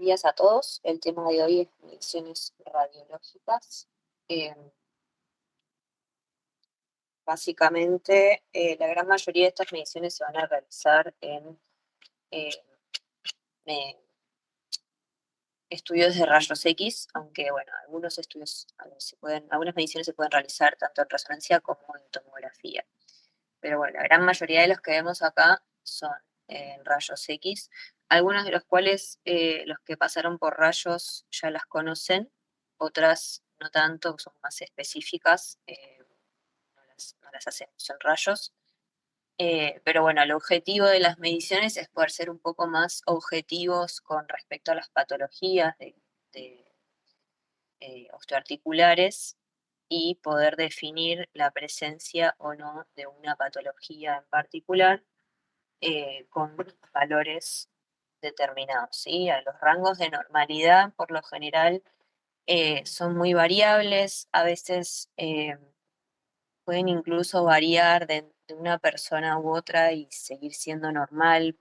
días a todos. El tema de hoy es mediciones radiológicas. Eh, Básicamente, la gran mayoría de estas mediciones se van a realizar en eh, me- estudios de rayos X, aunque bueno, algunos estudios algunas mediciones se pueden realizar tanto en resonancia como en tomografía. Pero bueno, la gran mayoría de los que vemos acá son en rayos X, algunos de los cuales los que pasaron por rayos ya las conocen, otras no tanto, son más específicas, no las hacemos en rayos. Pero bueno, el objetivo de las mediciones es poder ser un poco más objetivos con respecto a las patologías de osteoarticulares y poder definir la presencia o no de una patología en particular con valores determinados, ¿sí? A los rangos de normalidad, por lo general, son muy variables, a veces pueden incluso variar de una persona u otra y seguir siendo normal,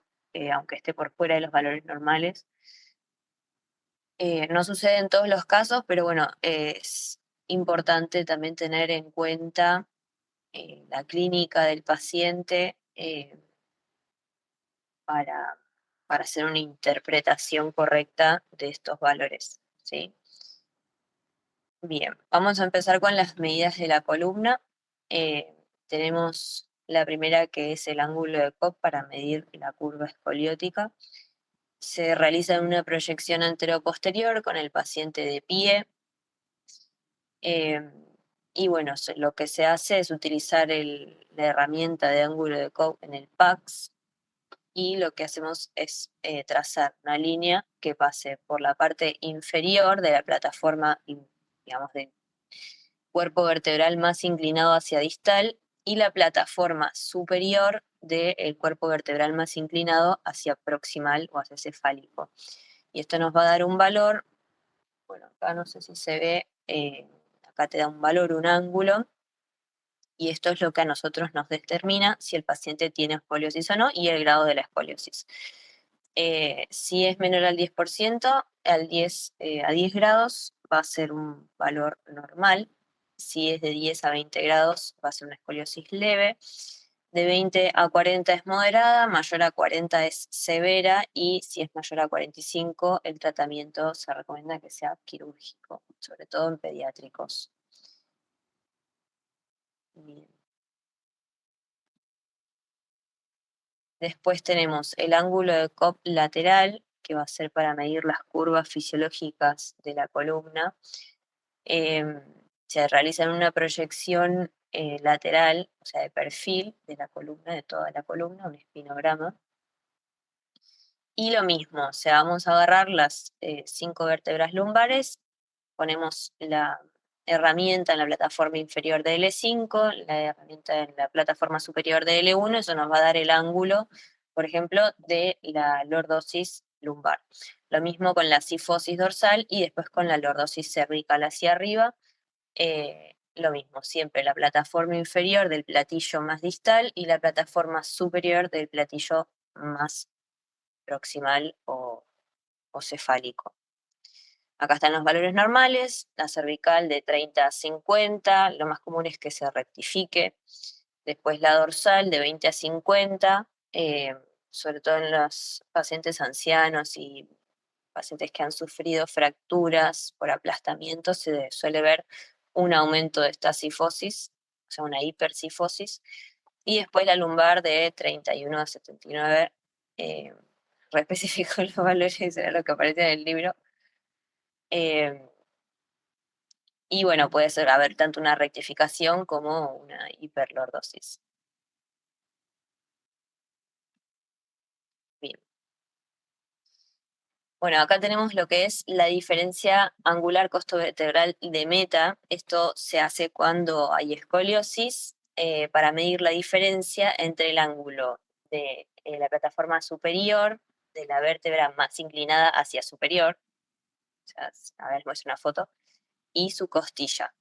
aunque esté por fuera de los valores normales. No sucede en todos los casos, pero bueno, es importante también tener en cuenta la clínica del paciente para, para hacer una interpretación correcta de estos valores, ¿sí? Bien, vamos a empezar con las medidas de la columna. Tenemos la primera que es el ángulo de Cobb para medir la curva escoliótica. Se realiza en una proyección anteroposterior con el paciente de pie. Y bueno, lo que se hace es utilizar la herramienta de ángulo de Cobb en el PAX y lo que hacemos es trazar una línea que pase por la parte inferior de la plataforma, digamos, del cuerpo vertebral más inclinado hacia distal y la plataforma superior del cuerpo vertebral más inclinado hacia proximal o hacia cefálico. Y esto nos va a dar un valor, bueno, acá no sé si se ve, acá te da un valor, un ángulo, y esto es lo que a nosotros nos determina si el paciente tiene escoliosis o no y el grado de la escoliosis. Si es menor al 10%, a 10 grados va a ser un valor normal. Si es de 10 a 20 grados va a ser una escoliosis leve. De 20 a 40 es moderada, mayor a 40 es severa y si es mayor a 45 el tratamiento se recomienda que sea quirúrgico, sobre todo en pediátricos. Bien. Después tenemos el ángulo de Cobb lateral, que va a ser para medir las curvas fisiológicas de la columna. Se realiza en una proyección lateral, o sea, de perfil de la columna, de toda la columna, un espinograma. Y lo mismo, o sea, vamos a agarrar las 5 vértebras lumbares, ponemos la herramienta en la plataforma inferior de L5, la herramienta en la plataforma superior de L1, eso nos va a dar el ángulo, por ejemplo, de la lordosis lumbar. Lo mismo con la cifosis dorsal y después con la lordosis cervical hacia arriba, lo mismo, siempre la plataforma inferior del platillo más distal y la plataforma superior del platillo más proximal o cefálico. Acá están los valores normales, la cervical de 30 a 50, lo más común es que se rectifique. Después la dorsal de 20 a 50, sobre todo en los pacientes ancianos y pacientes que han sufrido fracturas por aplastamiento, se suele ver un aumento de esta cifosis, o sea, una hipercifosis. Y después la lumbar de 31 a 79, reespecifico los valores, será lo que aparece en el libro. Y bueno, puede ser haber tanto una rectificación como una hiperlordosis. Bien. Bueno, acá tenemos lo que es la diferencia angular costovertebral de meta. Esto se hace cuando hay escoliosis para medir la diferencia entre el ángulo de la plataforma superior de la vértebra más inclinada hacia superior, o sea, a ver, muestro una foto, y su costilla.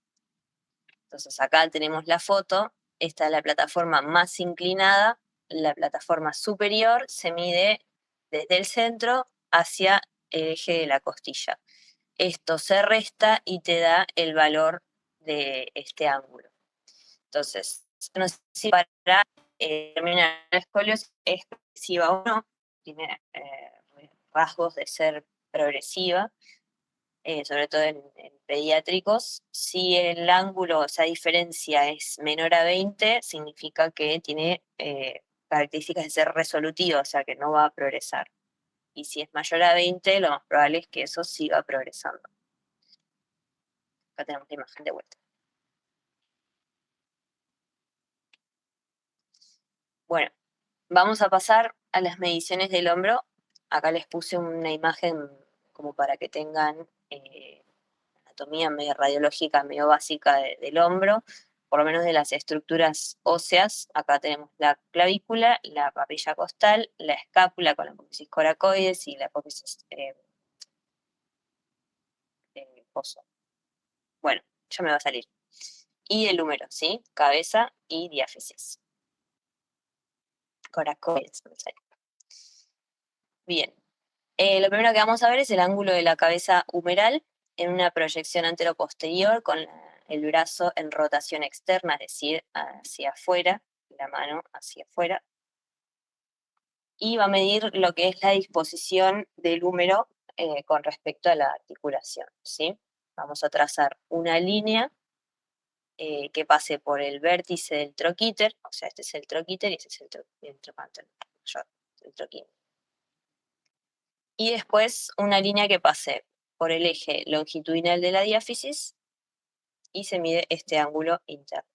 Entonces acá tenemos la foto, esta es la plataforma más inclinada, la plataforma superior se mide desde el centro hacia el eje de la costilla. Esto se resta y te da el valor de este ángulo. Entonces, no sé si para determinar la escoliosis es progresiva o no, tiene rasgos de ser progresiva, sobre todo en pediátricos. Si el ángulo, esa diferencia es menor a 20, significa que tiene características de ser resolutiva, o sea que no va a progresar. Y si es mayor a 20, lo más probable es que eso siga progresando. Acá tenemos la imagen de vuelta. Bueno, vamos a pasar a las mediciones del hombro. Acá les puse una imagen como para que tengan anatomía medio radiológica, medio básica del hombro, por lo menos de las estructuras óseas. Acá tenemos la clavícula, la papilla costal, la escápula con la apófisis coracoides y la apófisis poso. Bueno, ya me va a salir. Y el húmero, ¿sí? Cabeza y diáfisis. Coracoides, me sale. Bien. Lo primero que vamos a ver es el ángulo de la cabeza humeral en una proyección anteroposterior con el brazo en rotación externa, es decir, hacia afuera, la mano hacia afuera. Y va a medir lo que es la disposición del húmero con respecto a la articulación, ¿sí? Vamos a trazar una línea que pase por el vértice del troquíter, o sea, este es el troquíter y este es el trocánter mayor, el troquíter. Y después una línea que pase por el eje longitudinal de la diáfisis y se mide este ángulo interno.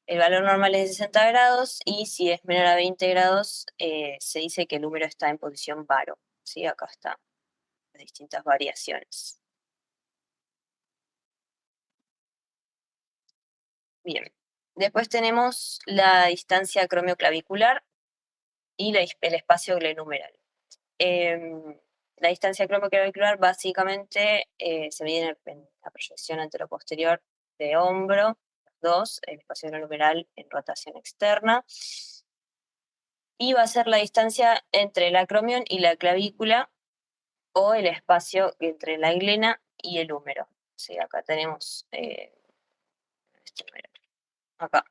El valor normal es de 60 grados y si es menor a 20 grados se dice que el húmero está en posición varo. ¿Sí? Acá están las distintas variaciones. Bien. Después tenemos la distancia acromioclavicular y el espacio glenumeral. La distancia acromioclavicular básicamente se mide en la proyección anteroposterior de hombro, dos, el espacio glenumeral en rotación externa, y va a ser la distancia entre el acromion y la clavícula o el espacio entre la glena y el húmero. Sí, acá tenemos este número. Acá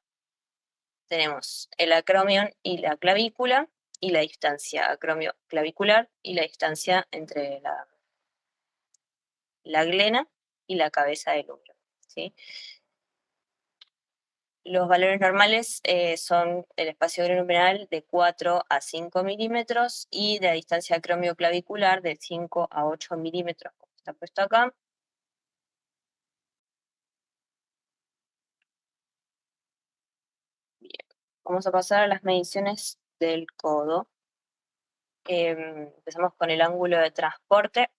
tenemos el acromion y la clavícula y la distancia acromioclavicular y la distancia entre la glena y la cabeza del húmero. ¿Sí? Los valores normales son del espacio glenumeral de 4 a 5 milímetros y de la distancia acromioclavicular de 5 a 8 milímetros, como está puesto acá. Bien. Vamos a pasar a las mediciones del codo. Empezamos con el ángulo de transporte.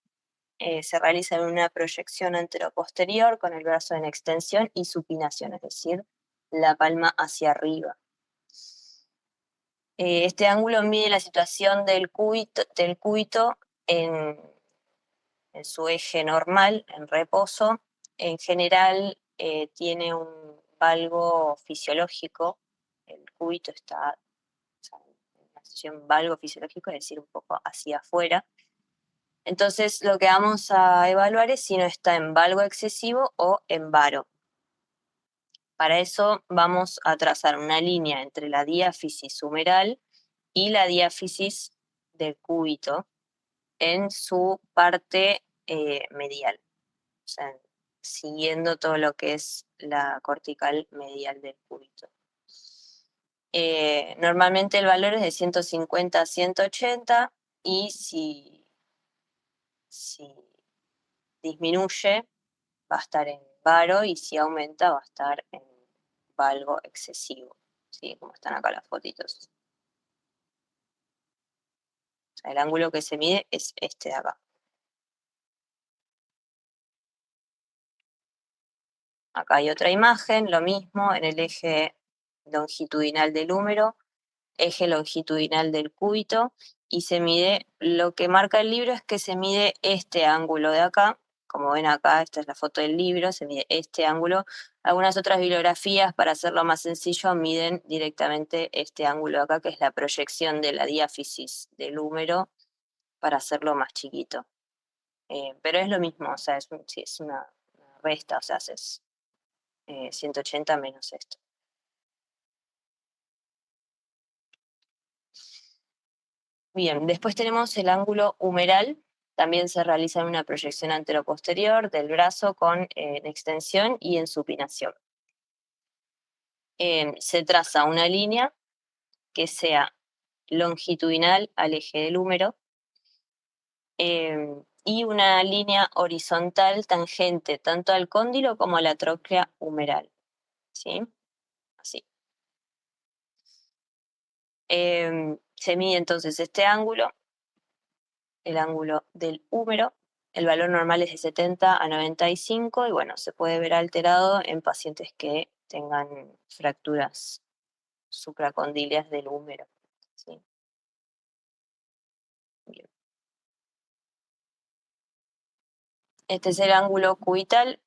Se realiza en una proyección anteroposterior con el brazo en extensión y supinación, es decir, la palma hacia arriba. Este ángulo mide la situación del cúbito en su eje normal, en reposo. En general tiene un valgo fisiológico, el cúbito está en una situación valgo fisiológico, es decir, un poco hacia afuera. Entonces lo que vamos a evaluar es si no está en valgo excesivo o en varo. Para eso vamos a trazar una línea entre la diáfisis humeral y la diáfisis del cúbito en su parte medial, o sea, siguiendo todo lo que es la cortical medial del cúbito. Normalmente el valor es de 150 a 180 y si disminuye va a estar en varo y si aumenta va a estar en valgo excesivo, ¿sí? Como están acá las fotitos. O sea, el ángulo que se mide es este de acá. Acá hay otra imagen, lo mismo en el eje longitudinal del húmero, eje longitudinal del cúbito, y se mide, lo que marca el libro es que se mide este ángulo de acá, como ven acá, esta es la foto del libro, se mide este ángulo. Algunas otras bibliografías, para hacerlo más sencillo, miden directamente este ángulo de acá, que es la proyección de la diáfisis del húmero para hacerlo más chiquito. Pero es lo mismo, o sea, es una resta, o sea, haces 180 menos esto. Bien, después tenemos el ángulo humeral. También se realiza en una proyección anteroposterior del brazo en extensión y en supinación. Se traza una línea que sea longitudinal al eje del húmero y una línea horizontal tangente tanto al cóndilo como a la tróclea humeral. ¿Sí? Así. Se mide entonces este ángulo, el ángulo del húmero. El valor normal es de 70 a 95 y bueno, se puede ver alterado en pacientes que tengan fracturas supracondilias del húmero. ¿Sí? Bien. Este es el ángulo cubital,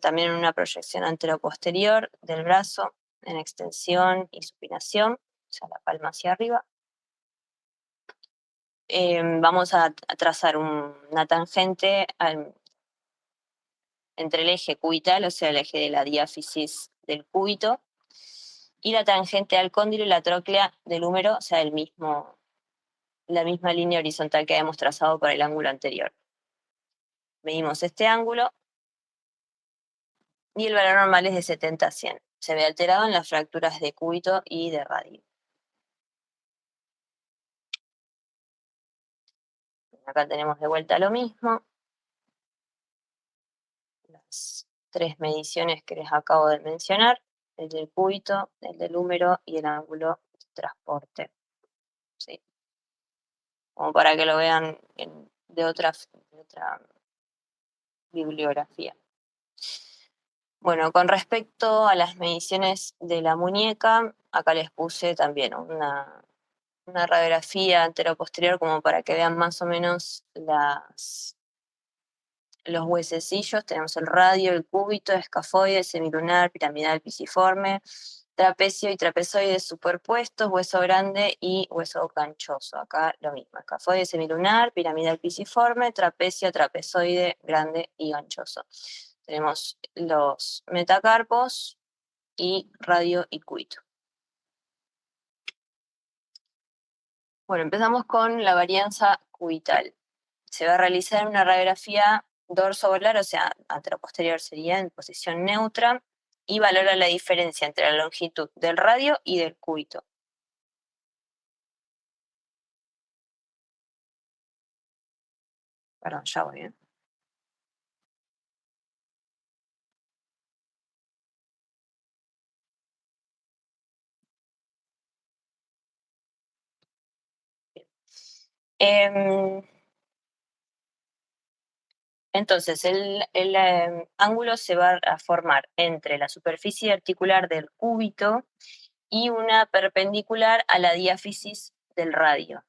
también en una proyección anteroposterior del brazo, en extensión y supinación, o sea, la palma hacia arriba. Vamos a trazar una tangente entre el eje cubital, o sea, el eje de la diáfisis del cúbito, y la tangente al cóndilo y la tróclea del húmero, o sea, la misma línea horizontal que habíamos trazado para el ángulo anterior. Medimos este ángulo y el valor normal es de 70 a 100. Se ve alterado en las fracturas de cúbito y de radio. Acá tenemos de vuelta lo mismo. Las tres mediciones que les acabo de mencionar, el del cúbito, el del húmero y el ángulo de transporte. ¿Sí? Como para que lo vean de otra bibliografía. Bueno, con respecto a las mediciones de la muñeca, acá les puse también una radiografía anteroposterior como para que vean más o menos los huesecillos. Tenemos el radio, el cúbito, escafoide, semilunar, piramidal, pisiforme, trapecio y trapezoide superpuestos, hueso grande y hueso ganchoso. Acá lo mismo, escafoide, semilunar, piramidal, pisiforme, trapecio, trapezoide, grande y ganchoso. Tenemos los metacarpos y radio y cúbito. Bueno, empezamos con la varianza cubital. Se va a realizar una radiografía dorso-volar, o sea, anteroposterior sería en posición neutra, y valora la diferencia entre la longitud del radio y del cúbito. Perdón, ya voy bien. Em, entonces, el ángulo se va a formar entre la superficie articular del cúbito y una perpendicular a la diáfisis del radio.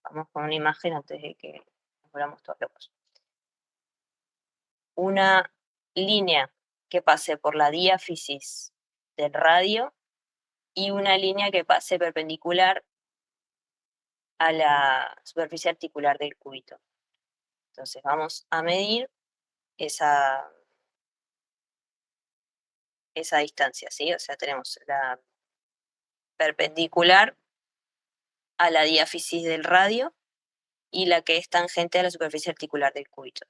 Vamos con una imagen antes de que nos volvamos todos locos. Una línea que pase por la diáfisis del radio y una línea que pase perpendicular a la superficie articular del cúbito. Entonces vamos a medir esa distancia, ¿sí? O sea, tenemos la perpendicular a la diáfisis del radio y la que es tangente a la superficie articular del cúbito.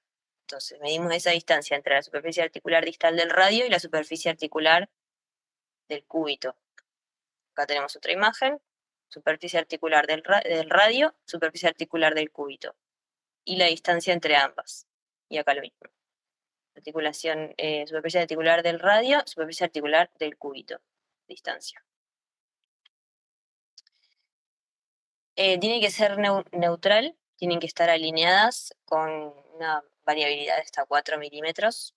Entonces medimos esa distancia entre la superficie articular distal del radio y la superficie articular del cúbito. Acá tenemos otra imagen, superficie articular del radio, superficie articular del cúbito y la distancia entre ambas. Y acá lo mismo. Articulación, superficie articular del radio, superficie articular del cúbito. Distancia. Tiene que ser neutral, tienen que estar alineadas con una variabilidad de hasta 4 milímetros.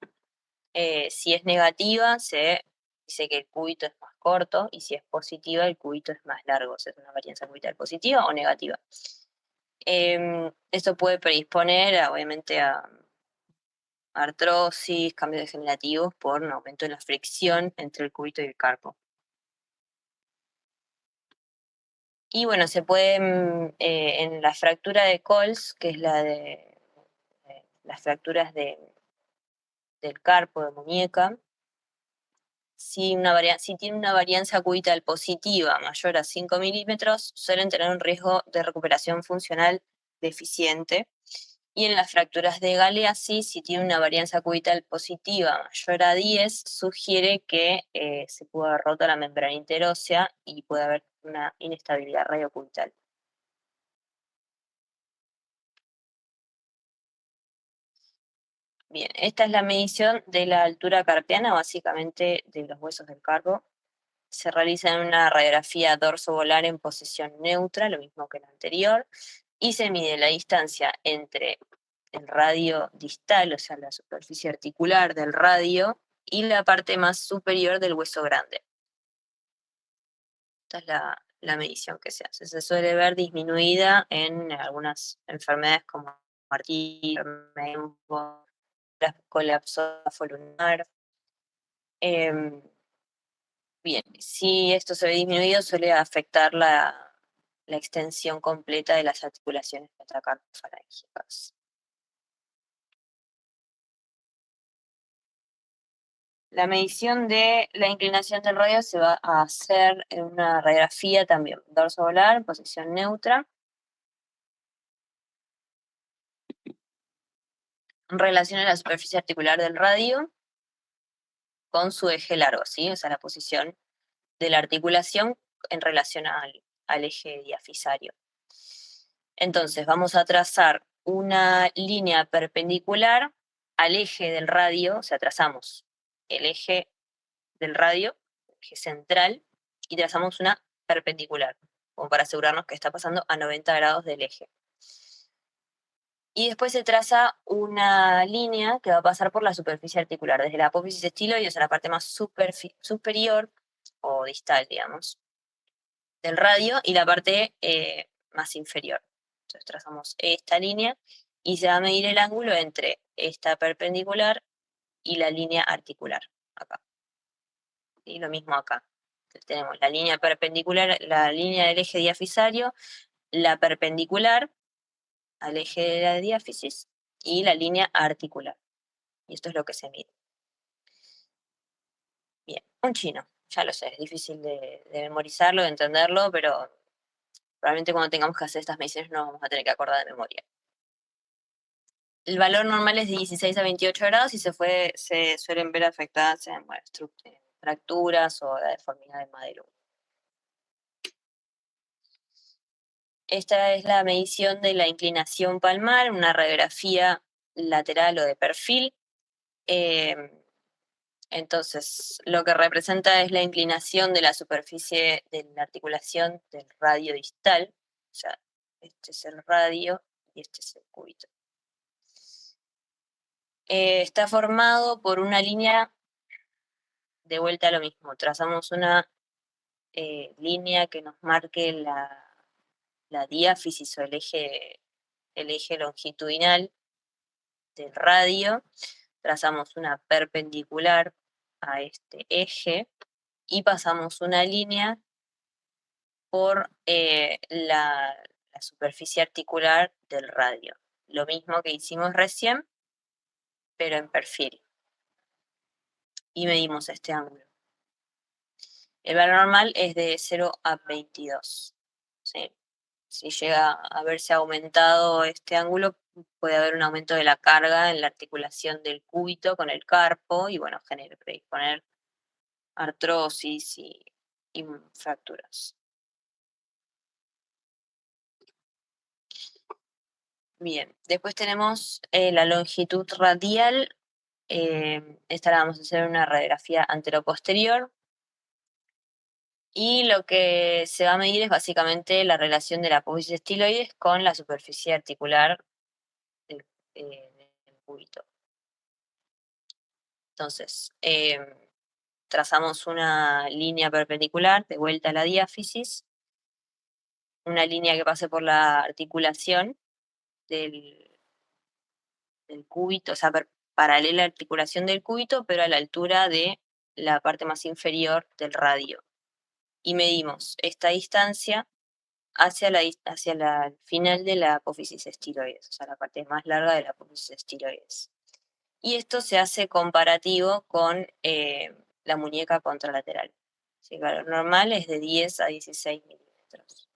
Si es negativa, se dice que el cúbito es más corto, y si es positiva, el cúbito es más largo. O sea, es una varianza cubital positiva o negativa. Esto puede predisponer, obviamente, a artrosis, cambios degenerativos por un aumento en la fricción entre el cúbito y el carpo. Y bueno, se pueden, en la fractura de Coles, que es la de las fracturas del carpo, de muñeca, si tiene una varianza cubital positiva mayor a 5 milímetros, suelen tener un riesgo de recuperación funcional deficiente. Y en las fracturas de Galeazzi, si tiene una varianza cubital positiva mayor a 10, sugiere que se puede haber roto la membrana interósea y puede haber una inestabilidad radiocubital. Bien, esta es la medición de la altura carpiana, básicamente de los huesos del carpo. Se realiza en una radiografía dorso-volar en posición neutra, lo mismo que la anterior, y se mide la distancia entre el radio distal, o sea, la superficie articular del radio, y la parte más superior del hueso grande. Esta es la medición que se hace. Se suele ver disminuida en algunas enfermedades como artritis, colapso lunar. Bien, si esto se ve disminuido, suele afectar la extensión completa de las articulaciones metacarpofalángicas. La medición de la inclinación del radio se va a hacer en una radiografía también dorso volar, en posición neutra, en relación a la superficie articular del radio con su eje largo, ¿sí? O sea, la posición de la articulación en relación al eje diafisario. Entonces, vamos a trazar una línea perpendicular al eje del radio, o sea, trazamos el eje del radio, eje central, y trazamos una perpendicular, como para asegurarnos que está pasando a 90 grados del eje. Y después se traza una línea que va a pasar por la superficie articular, desde la apófisis estiloides, o sea, la parte más superior o distal, digamos, del radio, y la parte más inferior. Entonces trazamos esta línea y se va a medir el ángulo entre esta perpendicular y la línea articular, acá. Y lo mismo acá. Entonces tenemos la línea perpendicular, la línea del eje diafisario, la perpendicular al eje de la diáfisis y la línea articular. Y esto es lo que se mide. Bien, un chino, ya lo sé, es difícil de memorizarlo, de entenderlo, pero probablemente cuando tengamos que hacer estas mediciones no vamos a tener que acordar de memoria. El valor normal es de 16 a 28 grados y se suelen ver afectadas en fracturas o la deformidad del madero. Esta es la medición de la inclinación palmar, una radiografía lateral o de perfil. Entonces, lo que representa es la inclinación de la superficie de la articulación del radio distal. O sea, este es el radio y este es el cúbito. Está formado por una línea, de vuelta a lo mismo. Trazamos una línea que nos marque la diáfisis o el eje longitudinal del radio. Trazamos una perpendicular a este eje y pasamos una línea por la superficie articular del radio. Lo mismo que hicimos recién, pero en perfil. Y medimos este ángulo. El valor normal es de 0 a 22. ¿Sí? Si llega a verse aumentado este ángulo, puede haber un aumento de la carga en la articulación del cúbito con el carpo y, bueno, predisponer artrosis y fracturas. Bien, después tenemos la longitud radial. Esta la vamos a hacer una radiografía anteroposterior. Y lo que se va a medir es básicamente la relación de la apófisis estiloides con la superficie articular del cúbito. Entonces, trazamos una línea perpendicular de vuelta a la diáfisis, una línea que pase por la articulación del cúbito, o sea, paralela a la articulación del cúbito, pero a la altura de la parte más inferior del radio. Y medimos esta distancia hacia el final de la apófisis estiloides, o sea, la parte más larga de la apófisis estiloides. Y esto se hace comparativo con la muñeca contralateral. El valor normal es de 10 a 16 milímetros.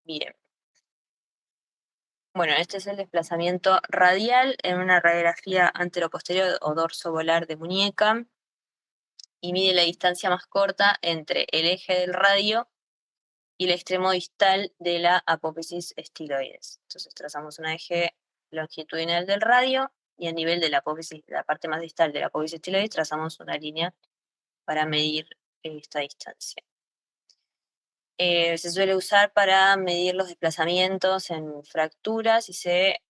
Bien. Bueno, este es el desplazamiento radial en una radiografía anteroposterior o dorso-volar de muñeca y mide la distancia más corta entre el eje del radio y el extremo distal de la apófisis estiloides. Entonces trazamos un eje longitudinal del radio y a nivel de la apófisis, la parte más distal de la apófisis estiloides, trazamos una línea para medir esta distancia. Se suele usar para medir los desplazamientos en fracturas y se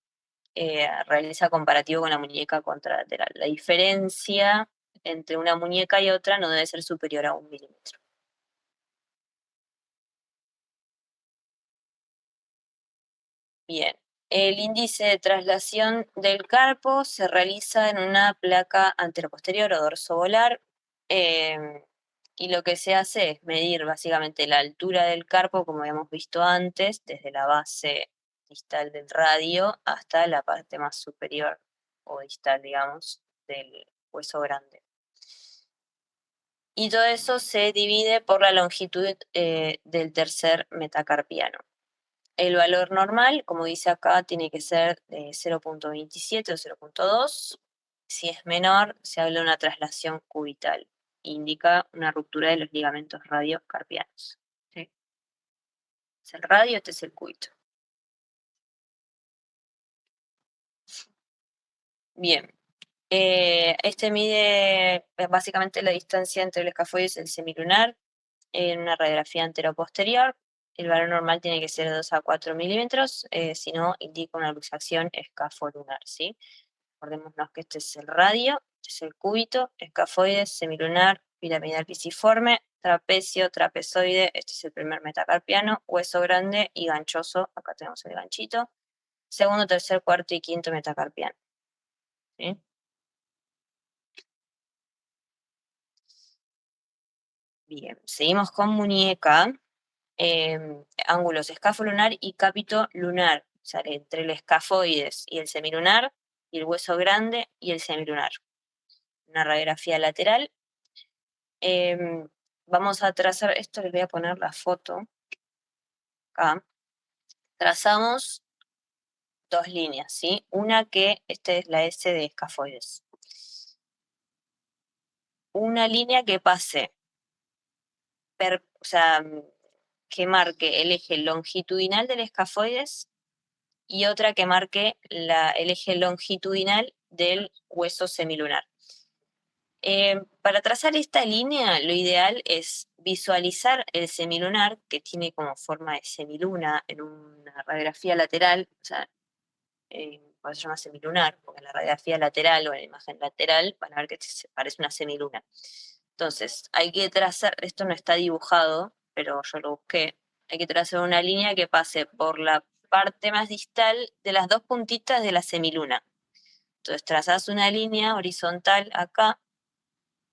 realiza comparativo con la muñeca contralateral. La diferencia entre una muñeca y otra no debe ser superior a 1 milímetro. Bien, el índice de traslación del carpo se realiza en una placa anteroposterior o dorsovolar y lo que se hace es medir básicamente la altura del carpo, como habíamos visto antes, desde la base distal del radio hasta la parte más superior o distal, digamos, del hueso grande. Y todo eso se divide por la longitud del tercer metacarpiano. El valor normal, como dice acá, tiene que ser de 0.27 o 0.2. Si es menor, se habla de una traslación cubital. Indica una ruptura de los ligamentos radiocarpianos. ¿Sí? Es el radio, este es el cúbito. Bien. Este mide básicamente la distancia entre el escafoides y el semilunar en una radiografía anteroposterior. El valor normal tiene que ser de 2 a 4 milímetros, si no, indica una luxación escafolunar, ¿sí? Acordémonos que este es el radio, este es el cúbito, escafoides, semilunar, piramidal pisiforme, trapecio, trapezoide, este es el primer metacarpiano, hueso grande y ganchoso, acá tenemos el ganchito, segundo, tercer, cuarto y quinto metacarpiano. ¿Sí? Bien, seguimos con muñeca, ángulos escafolunar y cápito lunar, o sea, entre el escafoides y el semilunar, y el hueso grande y el semilunar. Una radiografía lateral. Vamos a trazar, esto les voy a poner la foto acá. Trazamos dos líneas, ¿sí? Una que, esta es la S de escafoides. Una línea que pase, o sea, que marque el eje longitudinal del escafoides y otra que marque el eje longitudinal del hueso semilunar. Para trazar esta línea, lo ideal es visualizar el semilunar, que tiene como forma de semiluna en una radiografía lateral, o sea, por eso se llama semilunar, porque en la radiografía lateral o en la imagen lateral van a ver que se parece una semiluna. Entonces, hay que trazar, esto no está dibujado, pero yo lo busqué, hay que trazar una línea que pase por la parte más distal de las dos puntitas de la semiluna. Entonces, trazas una línea horizontal acá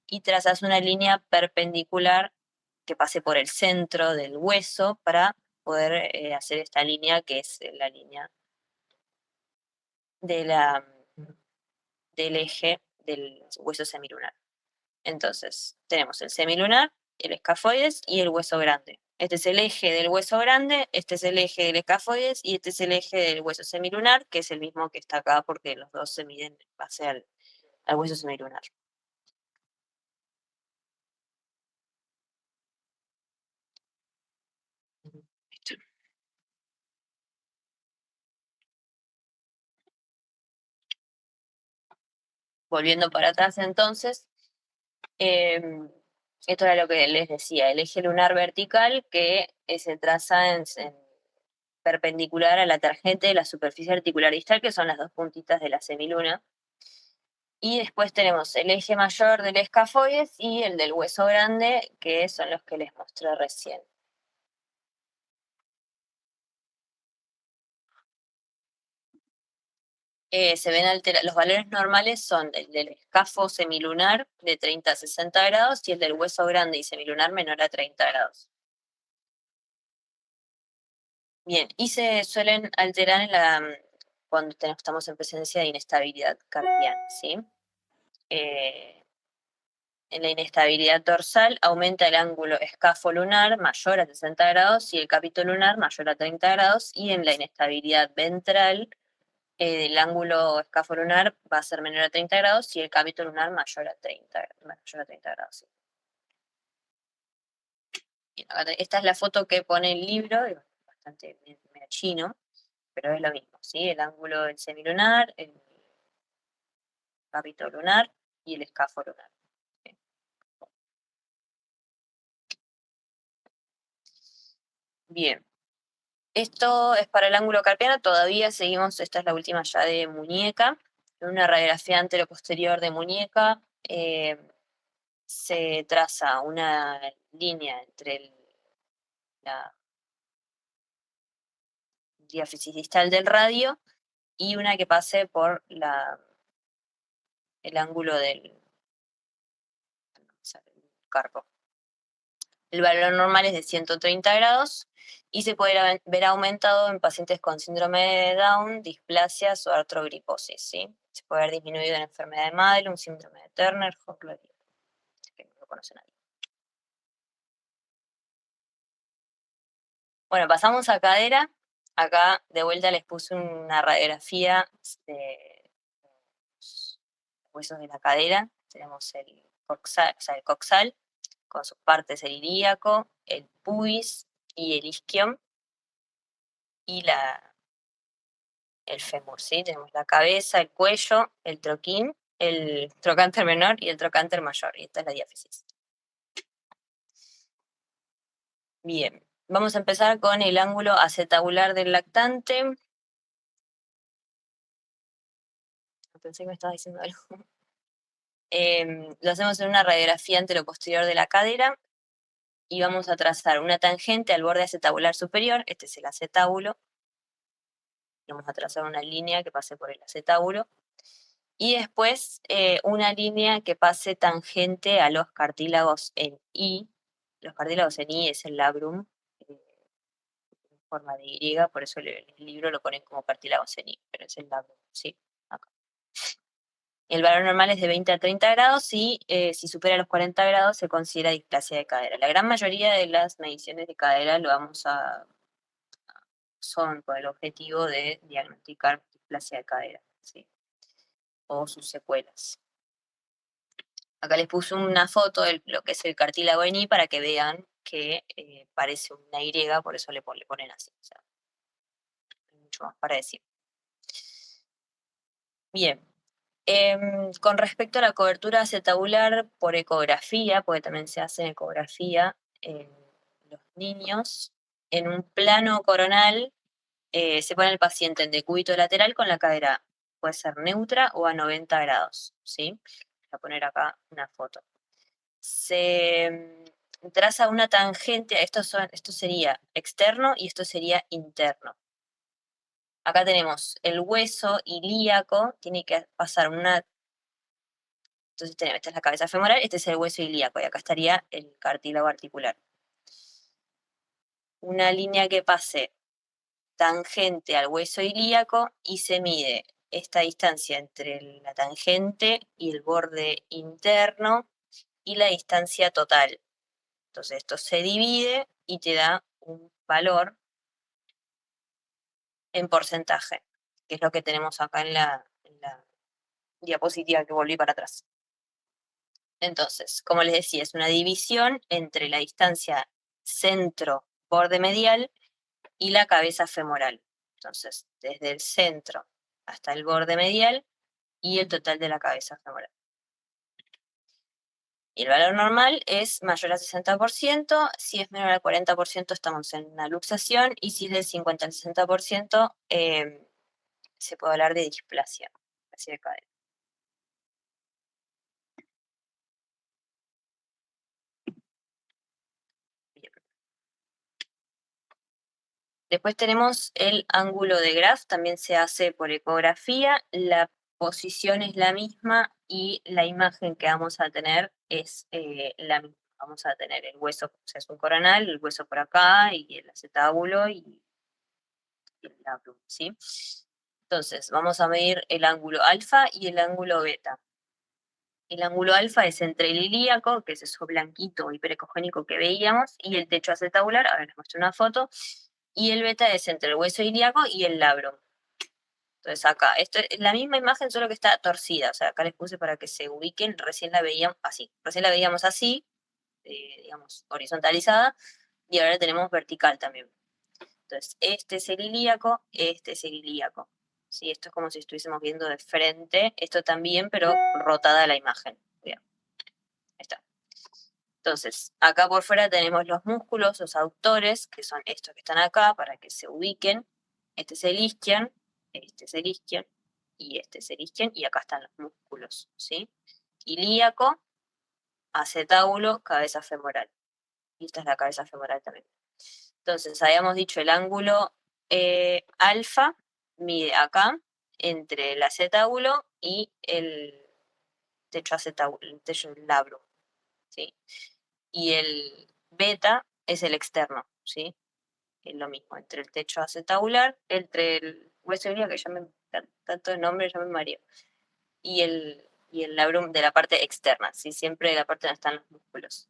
y trazas una línea perpendicular que pase por el centro del hueso para poder hacer esta línea que es la línea de del eje del hueso semilunar. Entonces, tenemos el semilunar, el escafoides y el hueso grande. Este es el eje del hueso grande, este es el eje del escafoides y este es el eje del hueso semilunar, que es el mismo que está acá porque los dos se miden en base al hueso semilunar. Volviendo para atrás entonces, esto era lo que les decía, el eje lunar vertical que se traza en perpendicular a la tarjeta de la superficie articular distal, que son las dos puntitas de la semiluna. Y después tenemos el eje mayor del escafoides y el del hueso grande, que son los que les mostré recién. se ven los valores normales son el del escafo semilunar de 30 a 60 grados y el del hueso grande y semilunar menor a 30 grados. Bien, y se suelen alterar cuando estamos en presencia de inestabilidad carpiana, ¿sí? En la inestabilidad dorsal aumenta el ángulo escafolunar mayor a 60 grados y el capito lunar mayor a 30 grados, y en la inestabilidad ventral el ángulo escafolunar va a ser menor a 30 grados y el capito lunar mayor a 30 grados. Sí. Bien, esta es la foto que pone el libro, es bastante medio chino, pero es lo mismo, ¿sí? El ángulo del semilunar, el capito lunar y el escafolunar. Bien. Esto es para el ángulo carpiano, todavía seguimos, esta es la última ya de muñeca. En una radiografía anteroposterior de muñeca se traza una línea entre la diáfisis distal del radio y una que pase por el ángulo del carpo. El valor normal es de 130 grados y se puede ver aumentado en pacientes con síndrome de Down, displasias o artrogriposis, ¿sí? Se puede ver disminuido en enfermedad de Madelung, síndrome de Turner, Hofler, que no lo conocen nadie. Bueno, pasamos a cadera. Acá de vuelta les puse una radiografía de los huesos de la cadera. Tenemos el coxal, con sus partes el ilíaco, el pubis y el isquion, y el fémur, ¿sí? Tenemos la cabeza, el cuello, el troquín, el trocánter menor y el trocánter mayor, y esta es la diáfisis. Bien, vamos a empezar con el ángulo acetabular del lactante. Pensé que me estaba diciendo algo. Lo hacemos en una radiografía anteroposterior de la cadera y vamos a trazar una tangente al borde acetabular superior, este es el acetábulo, vamos a trazar una línea que pase por el acetábulo, y después una línea que pase tangente a los cartílagos en I. Los cartílagos en I es el labrum, en forma de Y, por eso el libro lo ponen como cartílagos en I, pero es el labrum, ¿sí? Acá. El valor normal es de 20 a 30 grados y si supera los 40 grados se considera displasia de cadera. La gran mayoría de las mediciones de cadera son con el objetivo de diagnosticar displasia de cadera, ¿sí? O sus secuelas. Acá les puse una foto de lo que es el cartílago en I para que vean que parece una Y, por eso le ponen así. O sea, hay mucho más para decir. Bien. Con respecto a la cobertura acetabular por ecografía, porque también se hace ecografía en los niños, en un plano coronal se pone el paciente en decúbito lateral con la cadera, puede ser neutra o a 90 grados, ¿sí? Voy a poner acá una foto. Se traza una tangente, esto sería externo y esto sería interno. Acá tenemos el hueso ilíaco, tiene que pasar entonces esta es la cabeza femoral, este es el hueso ilíaco y acá estaría el cartílago articular. Una línea que pase tangente al hueso ilíaco y se mide esta distancia entre la tangente y el borde interno y la distancia total. Entonces esto se divide y te da un valor en porcentaje, que es lo que tenemos acá en la diapositiva que volví para atrás. Entonces, como les decía, es una división entre la distancia centro-borde medial y la cabeza femoral. Entonces, desde el centro hasta el borde medial y el total de la cabeza femoral. Y el valor normal es mayor al 60%, si es menor al 40% estamos en una luxación y si es del 50 al 60% se puede hablar de displasia, así de cadera. Después tenemos el ángulo de Graf, también se hace por ecografía, la posición es la misma y la imagen que vamos a tener es la misma. Vamos a tener el hueso, o sea, es un coronal, el hueso por acá y el acetábulo y el labrum, ¿sí? Entonces, vamos a medir el ángulo alfa y el ángulo beta. El ángulo alfa es entre el ilíaco, que es eso blanquito hiperecogénico que veíamos, y el techo acetabular, ahora les muestro una foto, y el beta es entre el hueso ilíaco y el labrum. Entonces acá, esto es la misma imagen, solo que está torcida, o sea, acá les puse para que se ubiquen, recién la veíamos así, digamos, horizontalizada, y ahora la tenemos vertical también. Entonces, este es el ilíaco, este es el ilíaco. ¿Sí? Esto es como si estuviésemos viendo de frente, esto también, pero rotada la imagen. Bien, ahí está. Entonces, acá por fuera tenemos los músculos, los aductores, que son estos que están acá, para que se ubiquen. Este es el isquion, este es el isquion, y este es el isquion, y acá están los músculos, ¿sí? Ilíaco, acetábulo, cabeza femoral. Y esta es la cabeza femoral también. Entonces, habíamos dicho el ángulo alfa mide acá, entre el acetábulo y el techo acetábulo, el techo del labro, ¿sí? Y el beta es el externo, ¿sí? Es lo mismo, entre el techo acetabular, entre el hueso ilíaco, que ya me tanto de nombre, ya me mareo, y el labrum de la parte externa, ¿sí? Siempre de la parte donde están los músculos.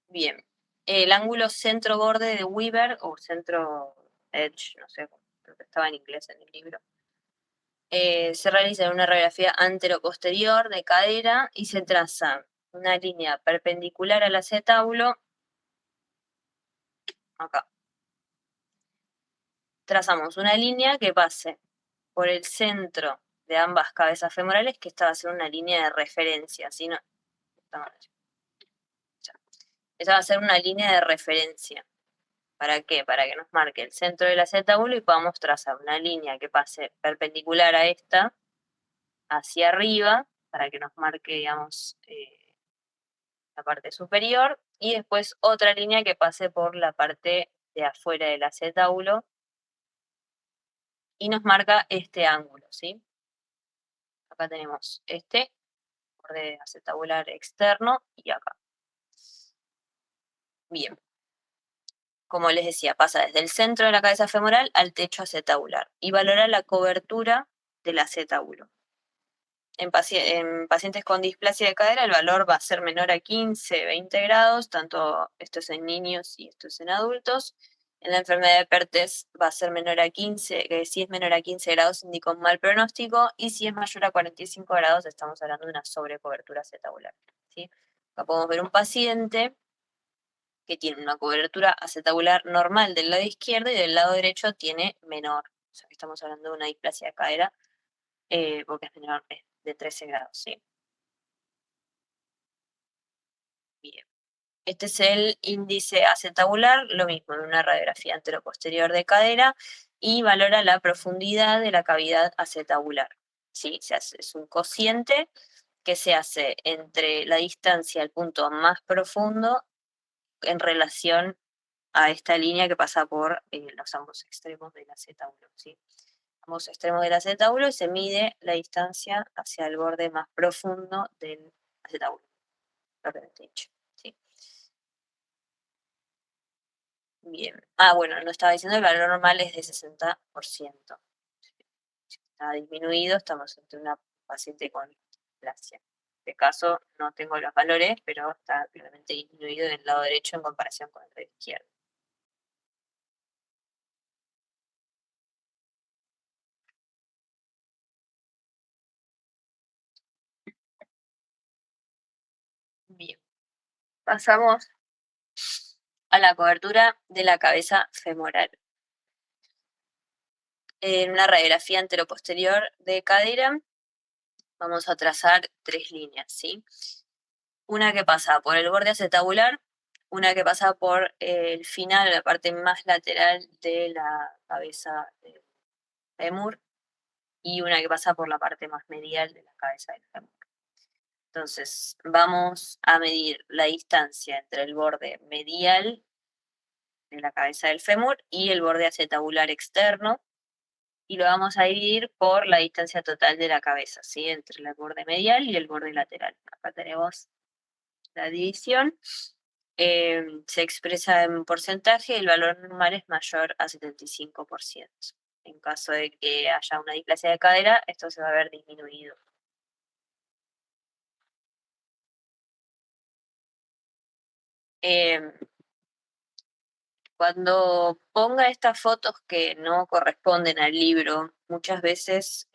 Bien. El ángulo centro-borde de Weaver, o centro-edge, no sé, creo que estaba en inglés en el libro, se realiza en una radiografía antero-posterior de cadera y se traza una línea perpendicular al acetábulo, acá. Trazamos una línea que pase por el centro de ambas cabezas femorales, que esta va a ser una línea de referencia, ¿sí? No, esta va a ser una línea de referencia. ¿Para qué? Para que nos marque el centro del acetábulo y podamos trazar una línea que pase perpendicular a esta hacia arriba, para que nos marque, digamos, la parte superior, y después otra línea que pase por la parte de afuera del acetábulo y nos marca este ángulo, ¿sí? Acá tenemos este borde acetabular externo y acá. Bien. Como les decía, pasa desde el centro de la cabeza femoral al techo acetabular y valora la cobertura del acetábulo. En pacientes con displasia de cadera el valor va a ser menor a 15, 20 grados, tanto esto es en niños y esto es en adultos. En la enfermedad de Pertes va a ser menor a 15, que si es menor a 15 grados indica un mal pronóstico, y si es mayor a 45 grados estamos hablando de una sobrecobertura acetabular, ¿sí? Acá podemos ver un paciente que tiene una cobertura acetabular normal del lado izquierdo y del lado derecho tiene menor. O sea que estamos hablando de una displasia de cadera porque es menor, es de 13 grados, ¿sí? Bien. Este es el índice acetabular, lo mismo en una radiografía anteroposterior de cadera, y valora la profundidad de la cavidad acetabular. ¿Sí? Es un cociente que se hace entre la distancia al punto más profundo en relación a esta línea que pasa por los ambos extremos del acetábulo, ¿sí? Ambos extremos del acetábulo y se mide la distancia hacia el borde más profundo del acetábulo, propiamente dicho, ¿sí? Bien. Ah, bueno, no estaba diciendo, el valor normal es de 60%. Si está disminuido, estamos ante una paciente con displasia. En este caso no tengo los valores, pero está claramente disminuido en el lado derecho en comparación con el lado izquierdo. Bien. Pasamos a la cobertura de la cabeza femoral. En una radiografía anteroposterior de cadera vamos a trazar 3 líneas, ¿sí? Una que pasa por el borde acetabular, una que pasa por el final, la parte más lateral de la cabeza del fémur, y una que pasa por la parte más medial de la cabeza del fémur. Entonces, vamos a medir la distancia entre el borde medial de la cabeza del fémur y el borde acetabular externo, y lo vamos a dividir por la distancia total de la cabeza, ¿sí? Entre el borde medial y el borde lateral. Acá tenemos la división. Se expresa en porcentaje, el valor normal es mayor a 75%. En caso de que haya una displasia de cadera, esto se va a ver disminuido. Eh, Cuando ponga estas fotos que no corresponden al libro, muchas veces,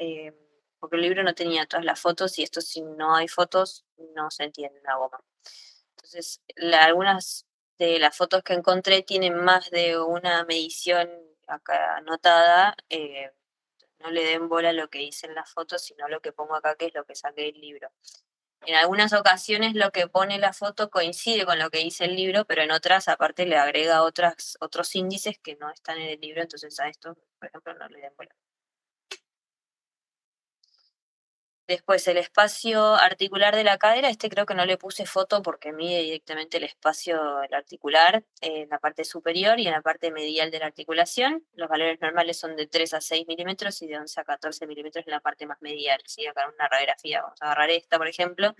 porque el libro no tenía todas las fotos y esto si no hay fotos no se entiende la goma. Entonces, algunas de las fotos que encontré tienen más de una medición acá anotada. No le den bola a lo que dice en las fotos, sino lo que pongo acá, que es lo que saqué del libro. En algunas ocasiones lo que pone la foto coincide con lo que dice el libro, pero en otras aparte le agrega otros índices que no están en el libro, entonces a esto, por ejemplo, no le den bola. Después el espacio articular de la cadera, este creo que no le puse foto porque mide directamente el espacio del articular en la parte superior y en la parte medial de la articulación. Los valores normales son de 3 a 6 milímetros y de 11 a 14 milímetros en la parte más medial. ¿Sí? Acá en una radiografía vamos a agarrar esta, por ejemplo,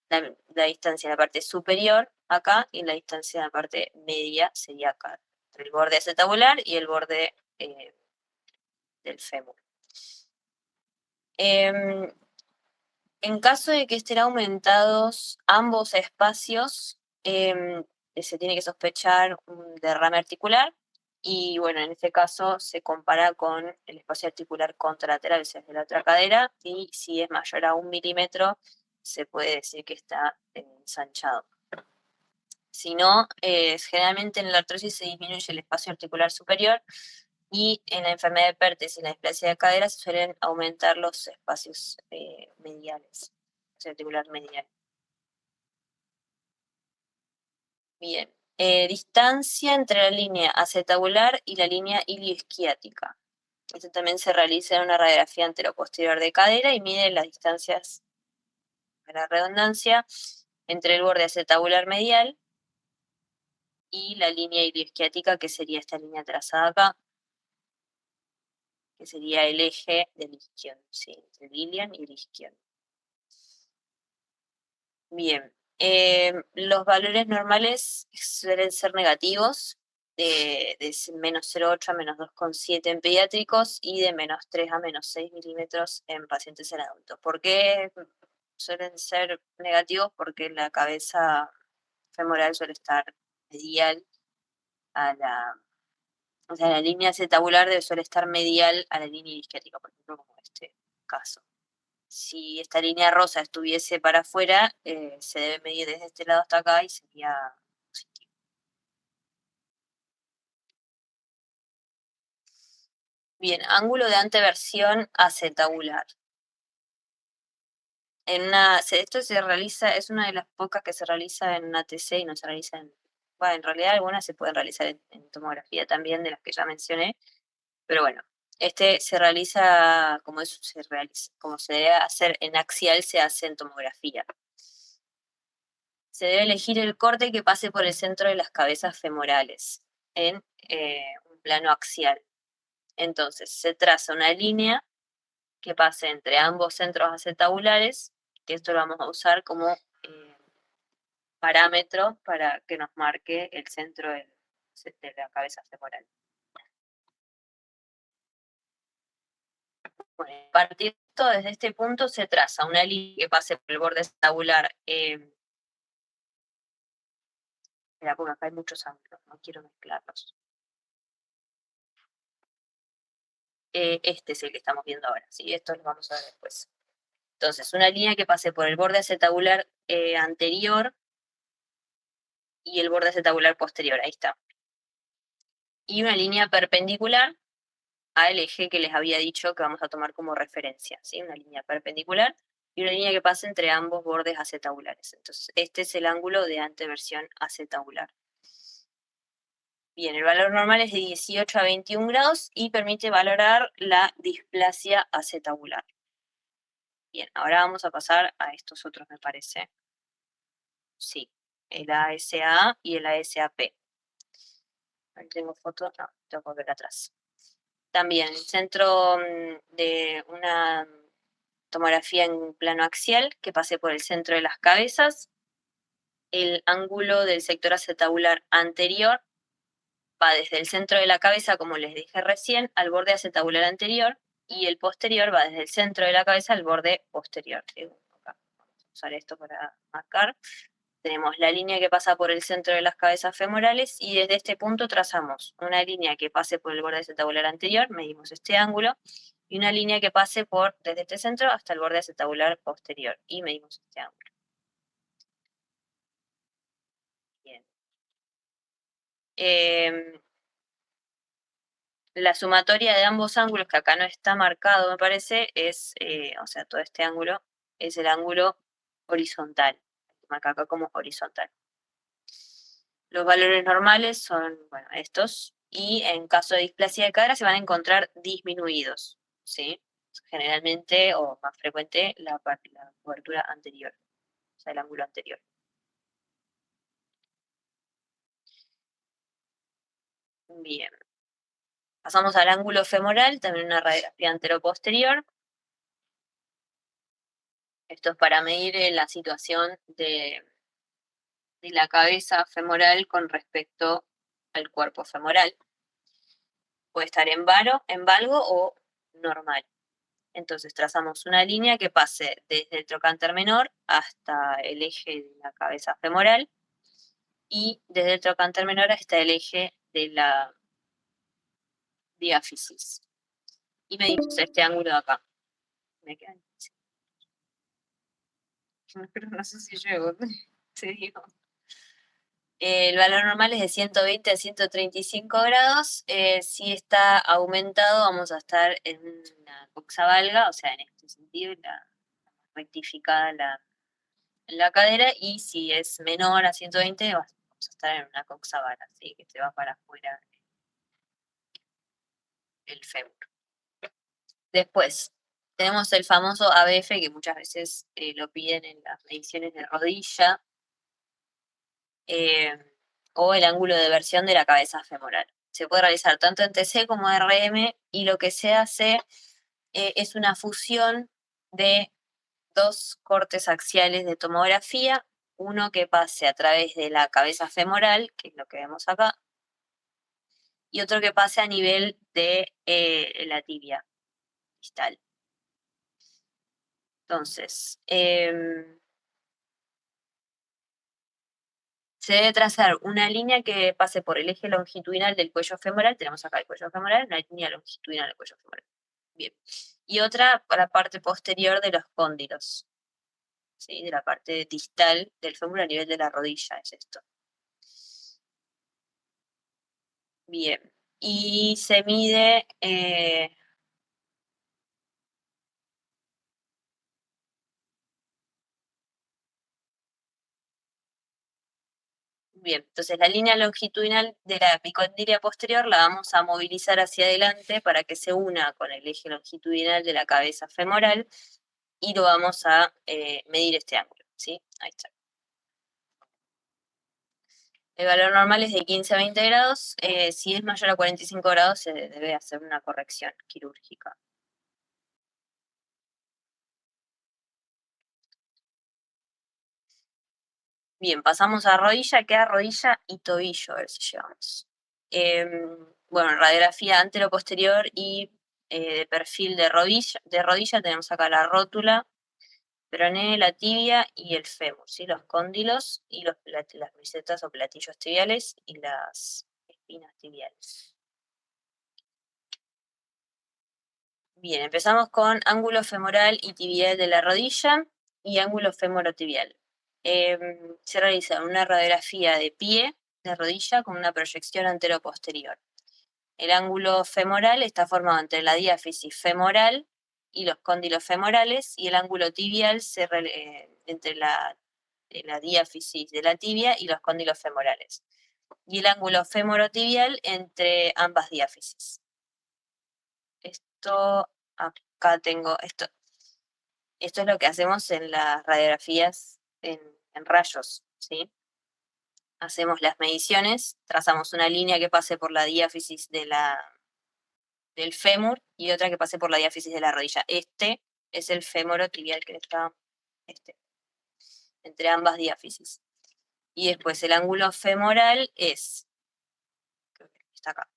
la distancia de la parte superior acá y la distancia de la parte media sería acá, entre el borde acetabular y el borde del fémur. En caso de que estén aumentados ambos espacios, se tiene que sospechar un derrame articular y bueno, en este caso se compara con el espacio articular contralateral, o sea, de la otra cadera, y si es mayor a 1 milímetro, se puede decir que está ensanchado. Si no, generalmente en la artrosis se disminuye el espacio articular superior y en la enfermedad de Pertes y en la displasia de cadera se suelen aumentar los espacios mediales, articular medial. Bien. Distancia entre la línea acetabular y la línea ilioisquiática. Esto también se realiza en una radiografía anteroposterior de cadera y mide las distancias, para la redundancia, entre el borde acetabular medial y la línea ilioisquiática, que sería esta línea trazada acá, que sería el eje del isquion, ¿sí? Entre el ilion y el isquion. Bien, los valores normales suelen ser negativos, de menos 0,8 a menos 2,7 en pediátricos y de menos 3 a menos 6 milímetros en pacientes en adultos. ¿Por qué suelen ser negativos? Porque la cabeza femoral suele estar medial a o sea, la línea acetabular suele estar medial a la línea isquiática, por ejemplo, como en este caso. Si esta línea rosa estuviese para afuera, se debe medir desde este lado hasta acá y sería positivo. Bien, ángulo de anteversión acetabular. Esto se realiza, es una de las pocas que se realiza en ATC y no se realiza bueno, en realidad algunas se pueden realizar en tomografía también, de las que ya mencioné, pero bueno, este se realiza como se debe hacer en axial, se hace en tomografía. Se debe elegir el corte que pase por el centro de las cabezas femorales, en un plano axial. Entonces, se traza una línea que pase entre ambos centros acetabulares, que esto lo vamos a usar como parámetro para que nos marque el centro de la cabeza femoral. Bueno, a partir de esto, desde este punto se traza una línea que pase por el borde acetabular. Mira, porque acá hay muchos ángulos, no quiero mezclarlos. Este es el que estamos viendo ahora, ¿sí? Esto lo vamos a ver después. Entonces, una línea que pase por el borde acetabular anterior y el borde acetabular posterior, ahí está. Y una línea perpendicular al eje que les había dicho que vamos a tomar como referencia, ¿sí? Una línea perpendicular y una línea que pase entre ambos bordes acetabulares. Entonces, este es el ángulo de anteversión acetabular. Bien, el valor normal es de 18 a 21 grados y permite valorar la displasia acetabular. Bien, ahora vamos a pasar a estos otros, me parece. Sí, el ASA y el ASAP. Ahí tengo foto, no, tengo que volver atrás. También el centro de una tomografía en plano axial que pase por el centro de las cabezas. El ángulo del sector acetabular anterior va desde el centro de la cabeza, como les dije recién, al borde acetabular anterior, y el posterior va desde el centro de la cabeza al borde posterior. Acá. Vamos a usar esto para marcar. Tenemos la línea que pasa por el centro de las cabezas femorales y desde este punto trazamos una línea que pase por el borde acetabular anterior, medimos este ángulo, y una línea que pase desde este centro hasta el borde acetabular posterior y medimos este ángulo. Bien. La sumatoria de ambos ángulos, que acá no está marcado, me parece, es, o sea, todo este ángulo es el ángulo horizontal. Marca acá como horizontal. Los valores normales son, bueno, estos, y en caso de displasia de cadera se van a encontrar disminuidos, ¿sí? Generalmente, o más frecuente, la cobertura anterior, o sea, el ángulo anterior. Bien. Pasamos al ángulo femoral, también una radiografía anteroposterior. Esto es para medir la situación de la cabeza femoral con respecto al cuerpo femoral. Puede estar en valgo o normal. Entonces trazamos una línea que pase desde el trocánter menor hasta el eje de la cabeza femoral y desde el trocánter menor hasta el eje de la diáfisis. Y medimos este ángulo de acá. Me quedan. Pero no sé si llego. Te digo. El valor normal es de 120 a 135 grados. Si está aumentado, vamos a estar en una coxavalga, o sea, en este sentido, rectificada la cadera. Y si es menor a 120, vamos a estar en una coxavalga, así que se va para afuera el fémur. Después, tenemos el famoso ABF, que muchas veces lo piden en las mediciones de rodilla. O el ángulo de versión de la cabeza femoral. Se puede realizar tanto en TC como en RM y lo que se hace es una fusión de dos cortes axiales de tomografía, uno que pase a través de la cabeza femoral, que es lo que vemos acá, y otro que pase a nivel de la tibia distal. Entonces, se debe trazar una línea que pase por el eje longitudinal del cuello femoral. Tenemos acá el cuello femoral, una línea longitudinal del cuello femoral. Bien. Y otra para la parte posterior de los cóndilos, ¿sí? De la parte distal del fémur a nivel de la rodilla, es esto. Bien. Y se mide... Bien, entonces la línea longitudinal de la epicondyle posterior la vamos a movilizar hacia adelante para que se una con el eje longitudinal de la cabeza femoral y lo vamos a medir este ángulo, ¿sí? Ahí está. El valor normal es de 15 a 20 grados. Si es mayor a 45 grados se debe hacer una corrección quirúrgica. Bien, pasamos a rodilla, queda rodilla y tobillo, a ver si llegamos. Bueno, radiografía anteroposterior y de perfil de rodilla tenemos acá la rótula, peroné, la tibia y el fémur, ¿sí? Los cóndilos y las mesetas o platillos tibiales y las espinas tibiales. Bien, empezamos con ángulo femoral y tibial de la rodilla y ángulo femorotibial. Se realiza una radiografía de pie, de rodilla, con una proyección antero-posterior. El ángulo femoral está formado entre la diáfisis femoral y los cóndilos femorales, y el ángulo tibial entre la diáfisis de la tibia y los cóndilos femorales. Y el ángulo femorotibial entre ambas diáfisis. Esto, acá tengo esto. Esto es lo que hacemos en las radiografías en rayos, ¿sí? hacemos las mediciones, trazamos una línea que pase por la diáfisis del fémur y otra que pase por la diáfisis de la rodilla. Este es el femorotibial que está entre ambas diáfisis. Y después el ángulo femoral es, creo que está acá,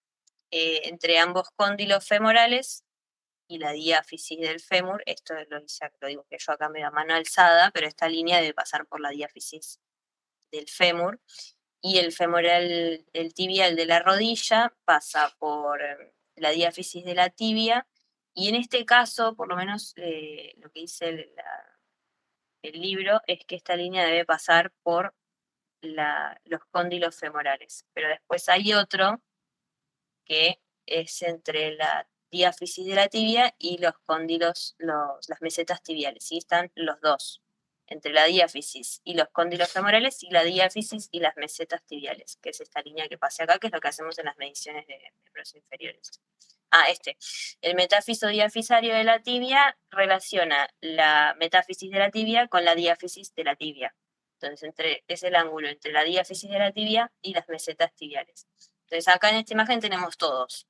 entre ambos cóndilos femorales y la diáfisis del fémur. Esto lo digo que yo acá me da mano alzada, pero esta línea debe pasar por la diáfisis del fémur. Y el femoral, el tibial de la rodilla pasa por la diáfisis de la tibia. Y en este caso, por lo menos lo que dice el libro, es que esta línea debe pasar por los cóndilos femorales. Pero después hay otro que es entre la diáfisis de la tibia y los cóndilos, las mesetas tibiales. ¿Sí? Están los dos, entre la diáfisis y los cóndilos femorales y la diáfisis y las mesetas tibiales, que es esta línea que pase acá, que es lo que hacemos en las mediciones de miembros inferiores. El metáfiso diafisario de la tibia relaciona la metáfisis de la tibia con la diáfisis de la tibia. Entonces, es el ángulo entre la diáfisis de la tibia y las mesetas tibiales. Entonces, acá en esta imagen tenemos todos.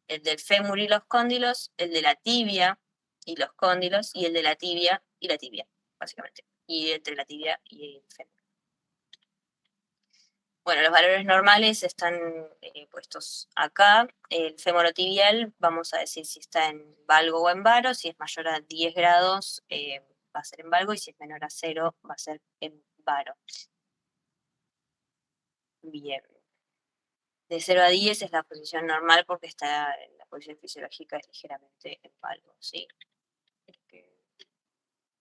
El del fémur y los cóndilos, el de la tibia y los cóndilos, y el de la tibia y la tibia, básicamente. Y entre la tibia y el fémur. Bueno, los valores normales están puestos acá. El femorotibial, vamos a decir si está en valgo o en varo. Si es mayor a 10 grados, va a ser en valgo, y si es menor a 0, va a ser en varo. Bien. De 0 a 10 es la posición normal porque está en la posición fisiológica, es ligeramente en valgo, ¿sí?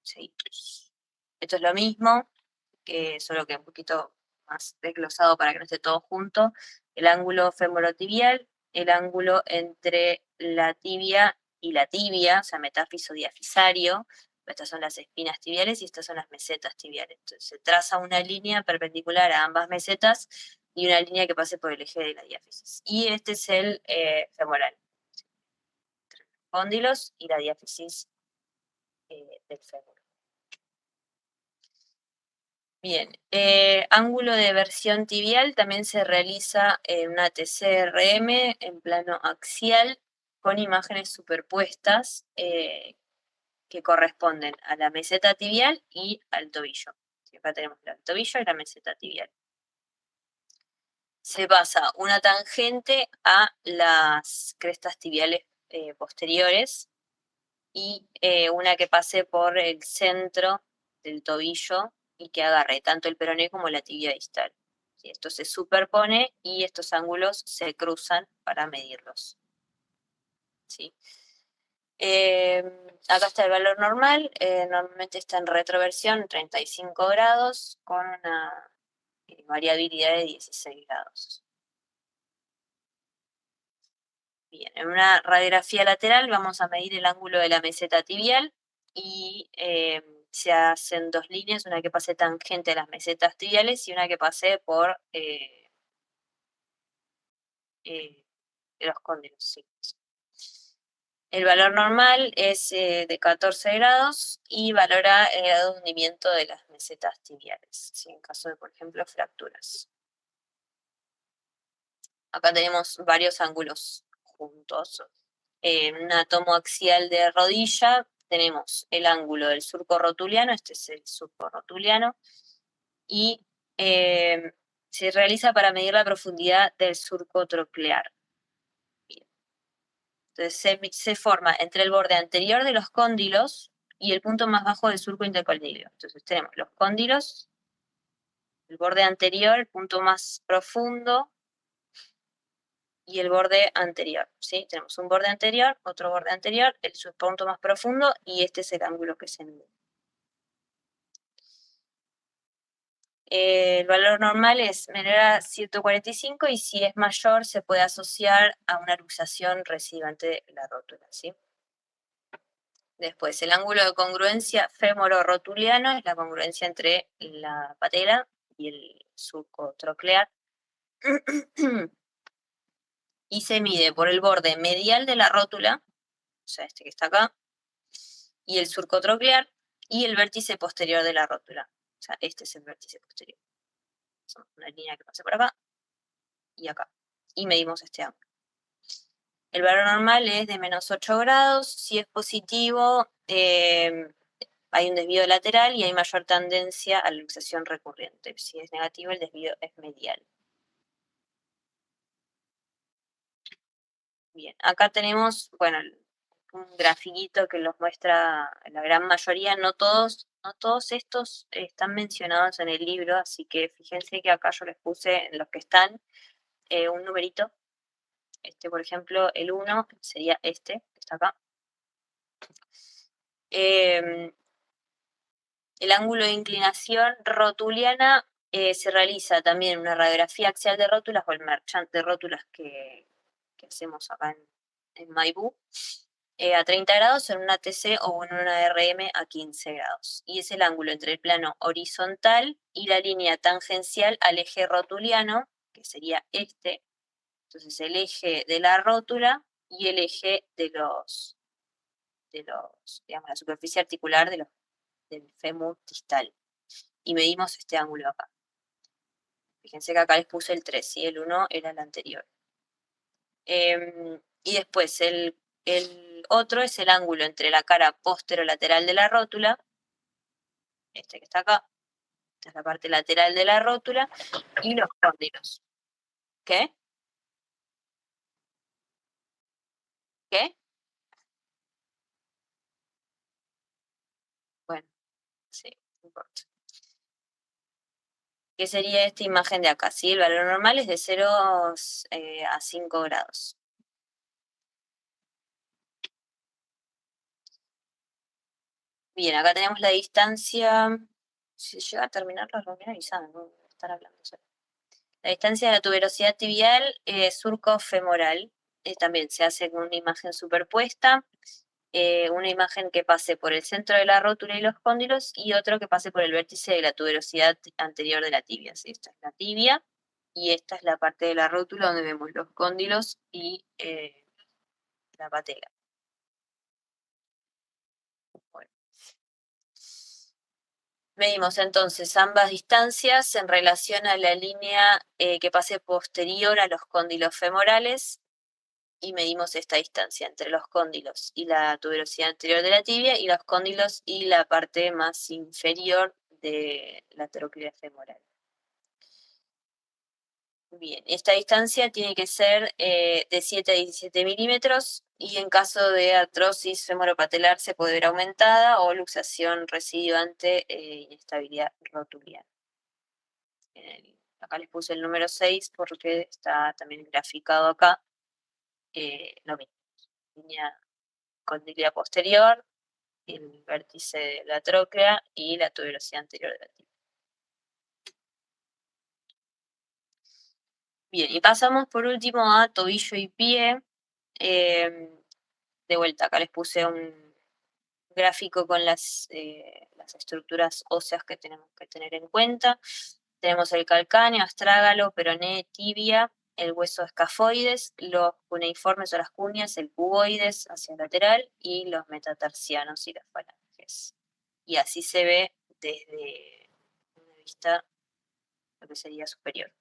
Sí. Esto es lo mismo, solo que un poquito más desglosado para que no esté todo junto. El ángulo femorotibial, el ángulo entre la tibia y la tibia, o sea, metáfiso diafisario. Estas son las espinas tibiales y estas son las mesetas tibiales. Entonces se traza una línea perpendicular a ambas mesetas y una línea que pase por el eje de la diáfisis. Y este es el femoral, cóndilos y la diáfisis del fémur. Bien, ángulo de versión tibial también se realiza en una TCRM en plano axial con imágenes superpuestas que corresponden a la meseta tibial y al tobillo. Acá tenemos el tobillo y la meseta tibial. Se pasa una tangente a las crestas tibiales posteriores y una que pase por el centro del tobillo y que agarre tanto el peroné como la tibia distal. ¿Sí? Esto se superpone y estos ángulos se cruzan para medirlos. ¿Sí? Acá está el valor normal, normalmente está en retroversión 35 grados con una variabilidad de 16 grados. Bien, en una radiografía lateral vamos a medir el ángulo de la meseta tibial y se hacen dos líneas, una que pase tangente a las mesetas tibiales y una que pase por los cóndilos. Sí. El valor normal es de 14 grados y valora el grado de hundimiento de las mesetas tibiales, ¿sí? En caso de, por ejemplo, fracturas. Acá tenemos varios ángulos juntos. En una tomo axial de rodilla tenemos el ángulo del surco rotuliano, este es el surco rotuliano, y se realiza para medir la profundidad del surco troclear. Bien. Entonces se forma entre el borde anterior de los cóndilos y el punto más bajo del surco intercondilio. Entonces tenemos los cóndilos, el borde anterior, el punto más profundo, y el borde anterior, ¿sí? Tenemos un borde anterior, otro borde anterior, el subpunto más profundo, y este es el ángulo que se mide. El valor normal es menor a 145 y si es mayor se puede asociar a una luxación recidivante de la rótula, ¿sí? Después, el ángulo de congruencia fémoro-rotuliano es la congruencia entre la patela y el surco troclear. Y se mide por el borde medial de la rótula, o sea, este que está acá, y el surco troclear, y el vértice posterior de la rótula. O sea, este es el vértice posterior. Hacemos una línea que pase por acá y acá. Y medimos este ángulo. El valor normal es de menos 8 grados. Si es positivo, hay un desvío lateral y hay mayor tendencia a la luxación recurrente. Si es negativo, el desvío es medial. Bien, acá tenemos, bueno, un grafiquito que los muestra la gran mayoría, no todos estos están mencionados en el libro, así que fíjense que acá yo les puse en los que están un numerito. Por ejemplo, el 1 sería este, que está acá. El ángulo de inclinación rotuliana se realiza también una radiografía axial de rótulas o el merchant de rótulas que hacemos acá en Maipú, a 30 grados en una TC o en una RM a 15 grados. Y es el ángulo entre el plano horizontal y la línea tangencial al eje rotuliano, que sería este. Entonces el eje de la rótula y el eje digamos, la superficie articular del fémur distal. Y medimos este ángulo acá. Fíjense que acá les puse el 3, y el 1 era el anterior. Y después el otro es el ángulo entre la cara posterolateral de la rótula, este que está acá, esta es la parte lateral de la rótula, y los cóndilos. ¿Qué? ¿Qué? Bueno, sí, no importa. ¿Qué sería esta imagen de acá? ¿Sí? El valor normal es de 0 a 5 grados. Bien, acá tenemos la distancia. Si llega a terminar la reunión, avisame, no voy a estar hablando solo. La distancia de la tuberosidad tibial surco-femoral también se hace con una imagen superpuesta, una imagen que pase por el centro de la rótula y los cóndilos y otro que pase por el vértice de la tuberosidad anterior de la tibia. ¿Sí? Esta es la tibia y esta es la parte de la rótula donde vemos los cóndilos y la patela. Bueno. Medimos entonces ambas distancias en relación a la línea que pase posterior a los cóndilos femorales y medimos esta distancia entre los cóndilos y la tuberosidad anterior de la tibia y los cóndilos y la parte más inferior de la trochlea femoral. Bien, esta distancia tiene que ser de 7 a 17 milímetros y en caso de artrosis femoropatelar se puede ver aumentada o luxación residuante e inestabilidad rotuliana. Acá les puse el número 6 porque está también graficado acá, lo mismo, línea condílea posterior, el vértice de la tróclea y la tuberosidad anterior de la tibia. Bien, y pasamos por último a tobillo y pie. De vuelta, acá les puse un gráfico con las estructuras óseas que tenemos que tener en cuenta. Tenemos el calcáneo, astrágalo, peroné, tibia, el hueso escafoides, los cuneiformes o las cuñas, el cuboides hacia el lateral y los metatarsianos y las falanges. Y así se ve desde una vista lo que sería superior.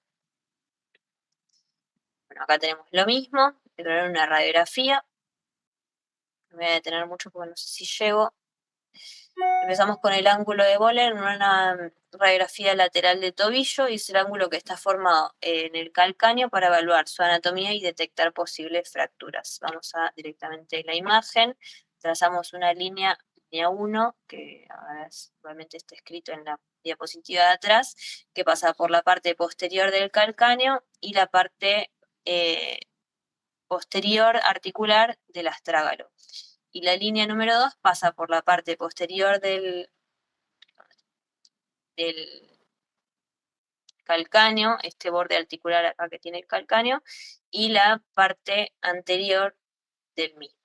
Bueno, acá tenemos lo mismo, pero en una radiografía. No me voy a detener mucho porque no sé si llego. Empezamos con el ángulo de Bohler en una radiografía lateral de tobillo y es el ángulo que está formado en el calcáneo para evaluar su anatomía y detectar posibles fracturas. Vamos a directamente la imagen, trazamos una línea 1, que igualmente está escrito en la diapositiva de atrás, que pasa por la parte posterior del calcáneo y la parte posterior articular del astrágalo. Y la línea número 2 pasa por la parte posterior del calcáneo, este borde articular acá que tiene el calcáneo, y la parte anterior del mismo.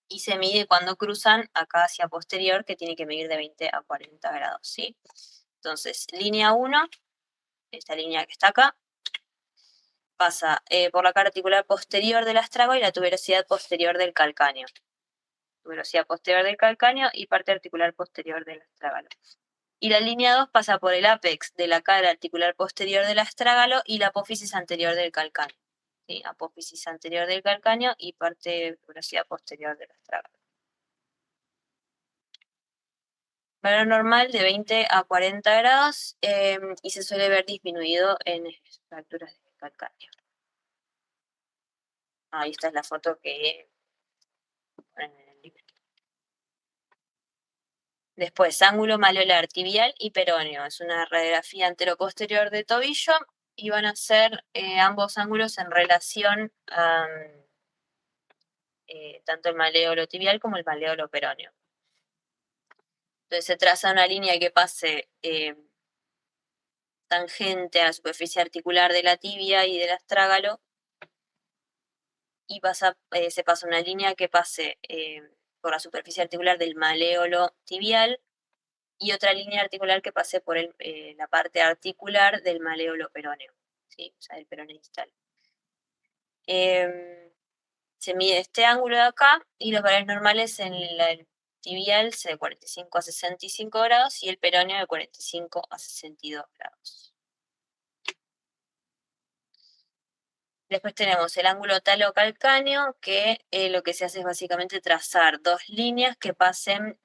Y se mide cuando cruzan acá hacia posterior, que tiene que medir de 20 a 40 grados, ¿sí? Entonces, línea 1, esta línea que está acá, pasa por la cara articular posterior del astrágalo y la tuberosidad posterior del calcáneo. Tuberosidad posterior del calcáneo y parte articular posterior del astrágalo. Y la línea 2 pasa por el ápex de la cara articular posterior del astrágalo y la apófisis anterior del calcáneo. ¿Sí? Apófisis anterior del calcáneo y parte velocidad posterior del astrágalo. Valor normal de 20 a 40 grados y se suele ver disminuido en fracturas del calcáneo. Ahí está la foto que ponen en el libro. Después, ángulo maleolar tibial y peroneo. Es una radiografía anteroposterior de tobillo y van a ser ambos ángulos en relación a tanto el maleolo tibial como el maleolo peroneo. Entonces se traza una línea que pase tangente a la superficie articular de la tibia y del astrágalo y se pasa una línea que pase por la superficie articular del maleolo tibial y otra línea articular que pase por la parte articular del maleolo peroneo, ¿sí? O sea, el peroneo distal. Se mide este ángulo de acá y los valores normales en el tibial de 45 a 65 grados y el peroneo de 45 a 62 grados. Después tenemos el ángulo talocalcáneo, que lo que se hace es básicamente trazar dos líneas que pasen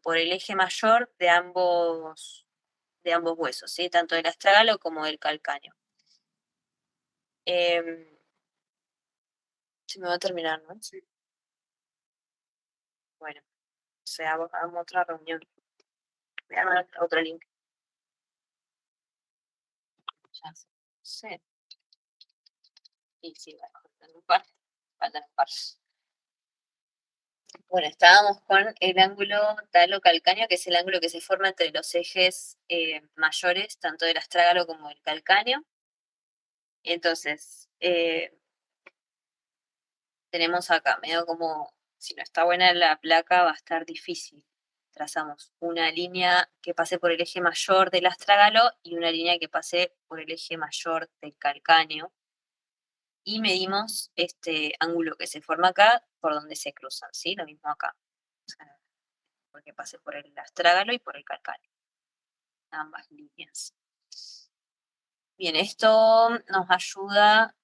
por el eje mayor de ambos huesos, ¿sí? Tanto del astrágalo como del calcáneo. Se me va a terminar, ¿no? Sí. Bueno, o sea, hagamos otra reunión. Voy a armar otro link. Ya sé. Y sí, faltan un par. Bueno, estábamos con el ángulo talocalcáneo, que es el ángulo que se forma entre los ejes mayores, tanto del astrágalo como del calcáneo. Entonces, tenemos acá, medio como, si no está buena la placa, va a estar difícil. Trazamos una línea que pase por el eje mayor del astrágalo y una línea que pase por el eje mayor del calcáneo. Y medimos este ángulo que se forma acá por donde se cruzan, ¿sí? Lo mismo acá. O sea, porque pase por el astrágalo y por el calcáneo. Ambas líneas. Bien, esto nos ayuda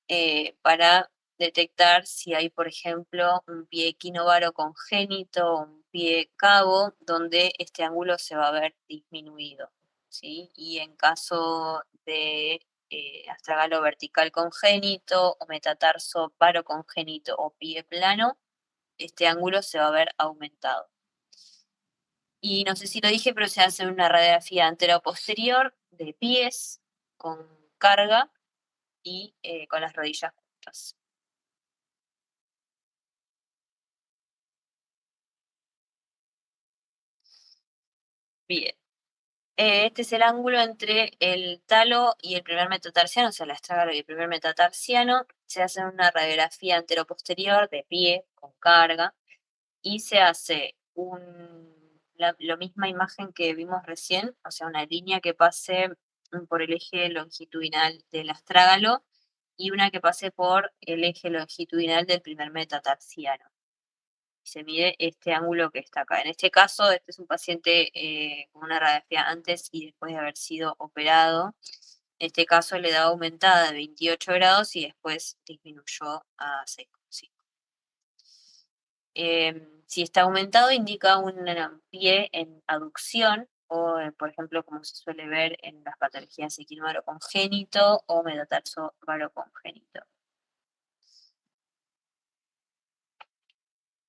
para detectar si hay, por ejemplo, un pie equinovaro congénito o un pie cabo, donde este ángulo se va a ver disminuido, ¿sí? Y en caso de astragalo vertical congénito o metatarso varo congénito o pie plano, este ángulo se va a ver aumentado. Y no sé si lo dije, pero se hace una radiografía antero-posterior de pies con carga y con las rodillas juntas. Bien. Este es el ángulo entre el talo y el primer metatarsiano, o sea, el astrágalo y el primer metatarsiano. Se hace una radiografía antero-posterior de pie con carga y se hace la misma imagen que vimos recién, o sea, una línea que pase por el eje longitudinal del astrágalo y una que pase por el eje longitudinal del primer metatarsiano. Se mide este ángulo que está acá. En este caso, este es un paciente con una radiografía antes y después de haber sido operado. En este caso le da aumentada de 28 grados y después disminuyó a 6,5. Si está aumentado, indica un pie en aducción o, por ejemplo, como se suele ver en las patologías equinovaro congénito o metatarso varo congénito.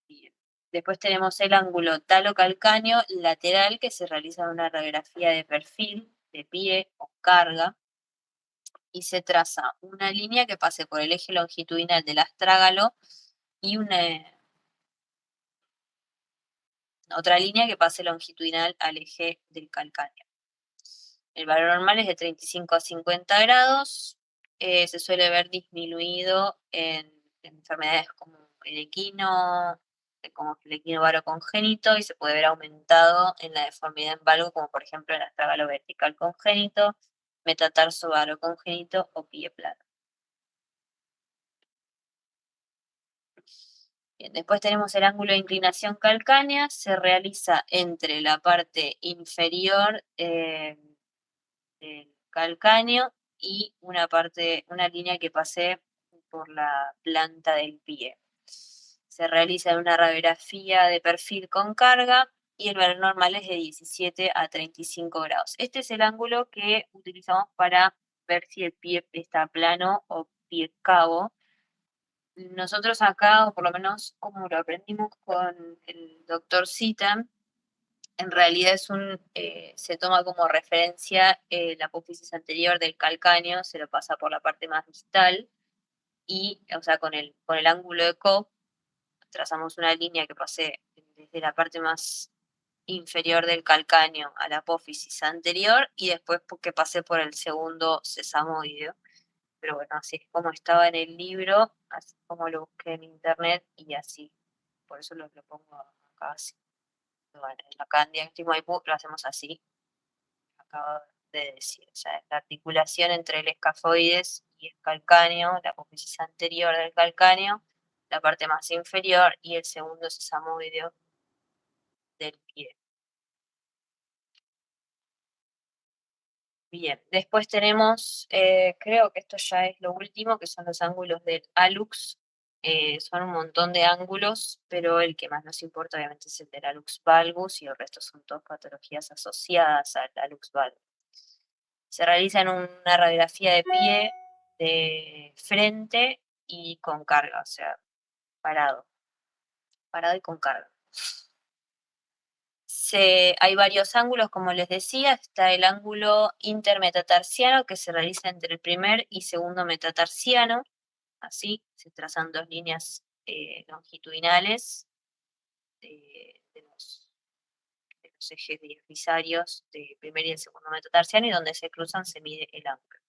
Bien. Después tenemos el ángulo talocalcáneo lateral que se realiza en una radiografía de perfil de pie o carga y se traza una línea que pase por el eje longitudinal del astrágalo y otra línea que pase longitudinal al eje del calcáneo. El valor normal es de 35 a 50 grados. Se suele ver disminuido en enfermedades como el equino, como el equinovaro congénito, y se puede ver aumentado en la deformidad en valgo, como por ejemplo el astrágalo vertical congénito, metatarso varo congénito o pie plano. Bien, después tenemos el ángulo de inclinación calcánea, se realiza entre la parte inferior del calcáneo y una línea que pase por la planta del pie. Se realiza en una radiografía de perfil con carga y el valor normal es de 17 a 35 grados. Este es el ángulo que utilizamos para ver si el pie está plano o pie cabo. Nosotros acá, o por lo menos como lo aprendimos con el doctor Cita, en realidad se toma como referencia la apófisis anterior del calcáneo, se lo pasa por la parte más distal y, o sea, con el ángulo de Cobb trazamos una línea que pase desde la parte más inferior del calcáneo a la apófisis anterior y después que pase por el segundo sesamoideo. Pero bueno, así es como estaba en el libro, así como lo busqué en internet y así. Por eso lo pongo acá así. Bueno, acá en Diagnóstico Maipú lo hacemos así, acabo de decir. O sea, la articulación entre el escafoides y el calcáneo, la apófisis anterior del calcáneo, la parte más inferior y el segundo sesamoideo del pie. Bien, después tenemos, creo que esto ya es lo último, que son los ángulos del hallux. Son un montón de ángulos, pero el que más nos importa obviamente es el del hallux valgus y el resto son todas patologías asociadas al hallux valgus. Se realiza en una radiografía de pie, de frente y con carga, o sea, parado y con carga. Hay varios ángulos, como les decía, está el ángulo intermetatarsiano que se realiza entre el primer y segundo metatarsiano, así, se trazan dos líneas longitudinales de los ejes diafisarios del primer y el segundo metatarsiano y donde se cruzan se mide el ángulo.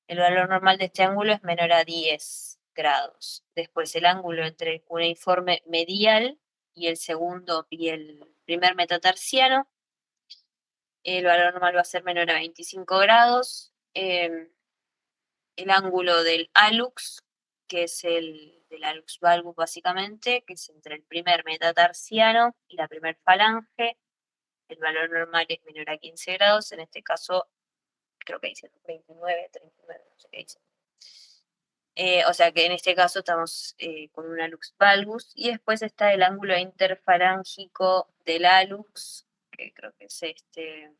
El valor normal de este ángulo es menor a 10 grados. Después el ángulo entre el cuneiforme medial y el primer metatarsiano, el valor normal va a ser menor a 25 grados. El ángulo del hallux, que es el del hallux valgus básicamente, que es entre el primer metatarsiano y la primer falange, el valor normal es menor a 15 grados, en este caso creo que dice 29, 39, no sé qué dice. O sea que en este caso estamos con un hallux valgus y después está el ángulo interfalángico del hallux, que creo que es este.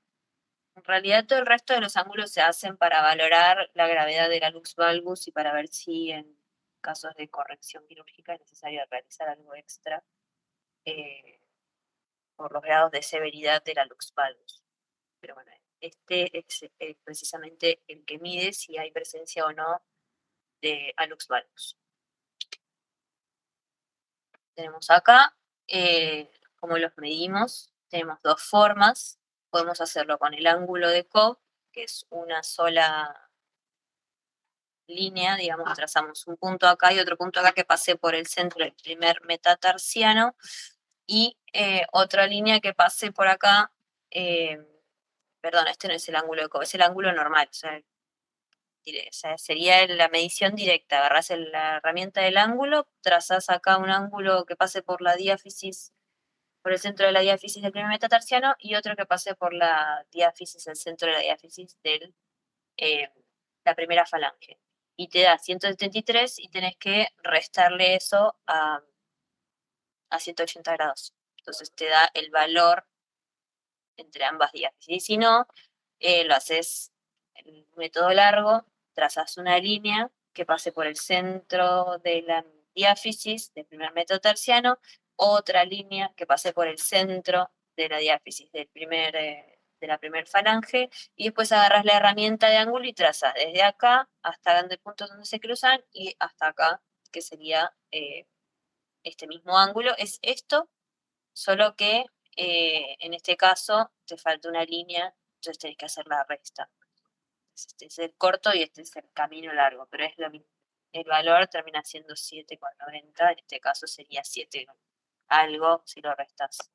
En realidad todo el resto de los ángulos se hacen para valorar la gravedad del hallux valgus y para ver si en casos de corrección quirúrgica es necesario realizar algo extra por los grados de severidad del hallux valgus. Pero bueno, este es precisamente el que mide si hay presencia o no de hallux valgus. Tenemos acá cómo los medimos. Tenemos dos formas. Podemos hacerlo con el ángulo de Cobb, que es una sola línea, digamos, trazamos un punto acá y otro punto acá que pase por el centro del primer metatarsiano y otra línea que pase por acá, perdón, este no es el ángulo de Cobb, es el ángulo normal, o sea, sería la medición directa, agarrás la herramienta del ángulo, trazás acá un ángulo que pase por la diáfisis, por el centro de la diáfisis del primer metatarsiano y otro que pase por la diáfisis, el centro de la diáfisis de la primera falange. Y te da 173 y tenés que restarle eso a 180 grados. Entonces te da el valor entre ambas diáfisis. Y si no, lo haces en un método largo, trazas una línea que pase por el centro de la diáfisis del primer metatarsiano, otra línea que pase por el centro de la diáfisis de la primer falange, y después agarras la herramienta de ángulo y trazas desde acá hasta el punto donde se cruzan y hasta acá, que sería este mismo ángulo. Es esto, solo que en este caso te falta una línea, entonces tenés que hacer la resta. Este es el corto y este es el camino largo, pero es lo mismo. El valor termina siendo 7,90, en este caso sería 7 algo si lo restas.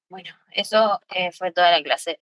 Bueno, eso fue toda la clase.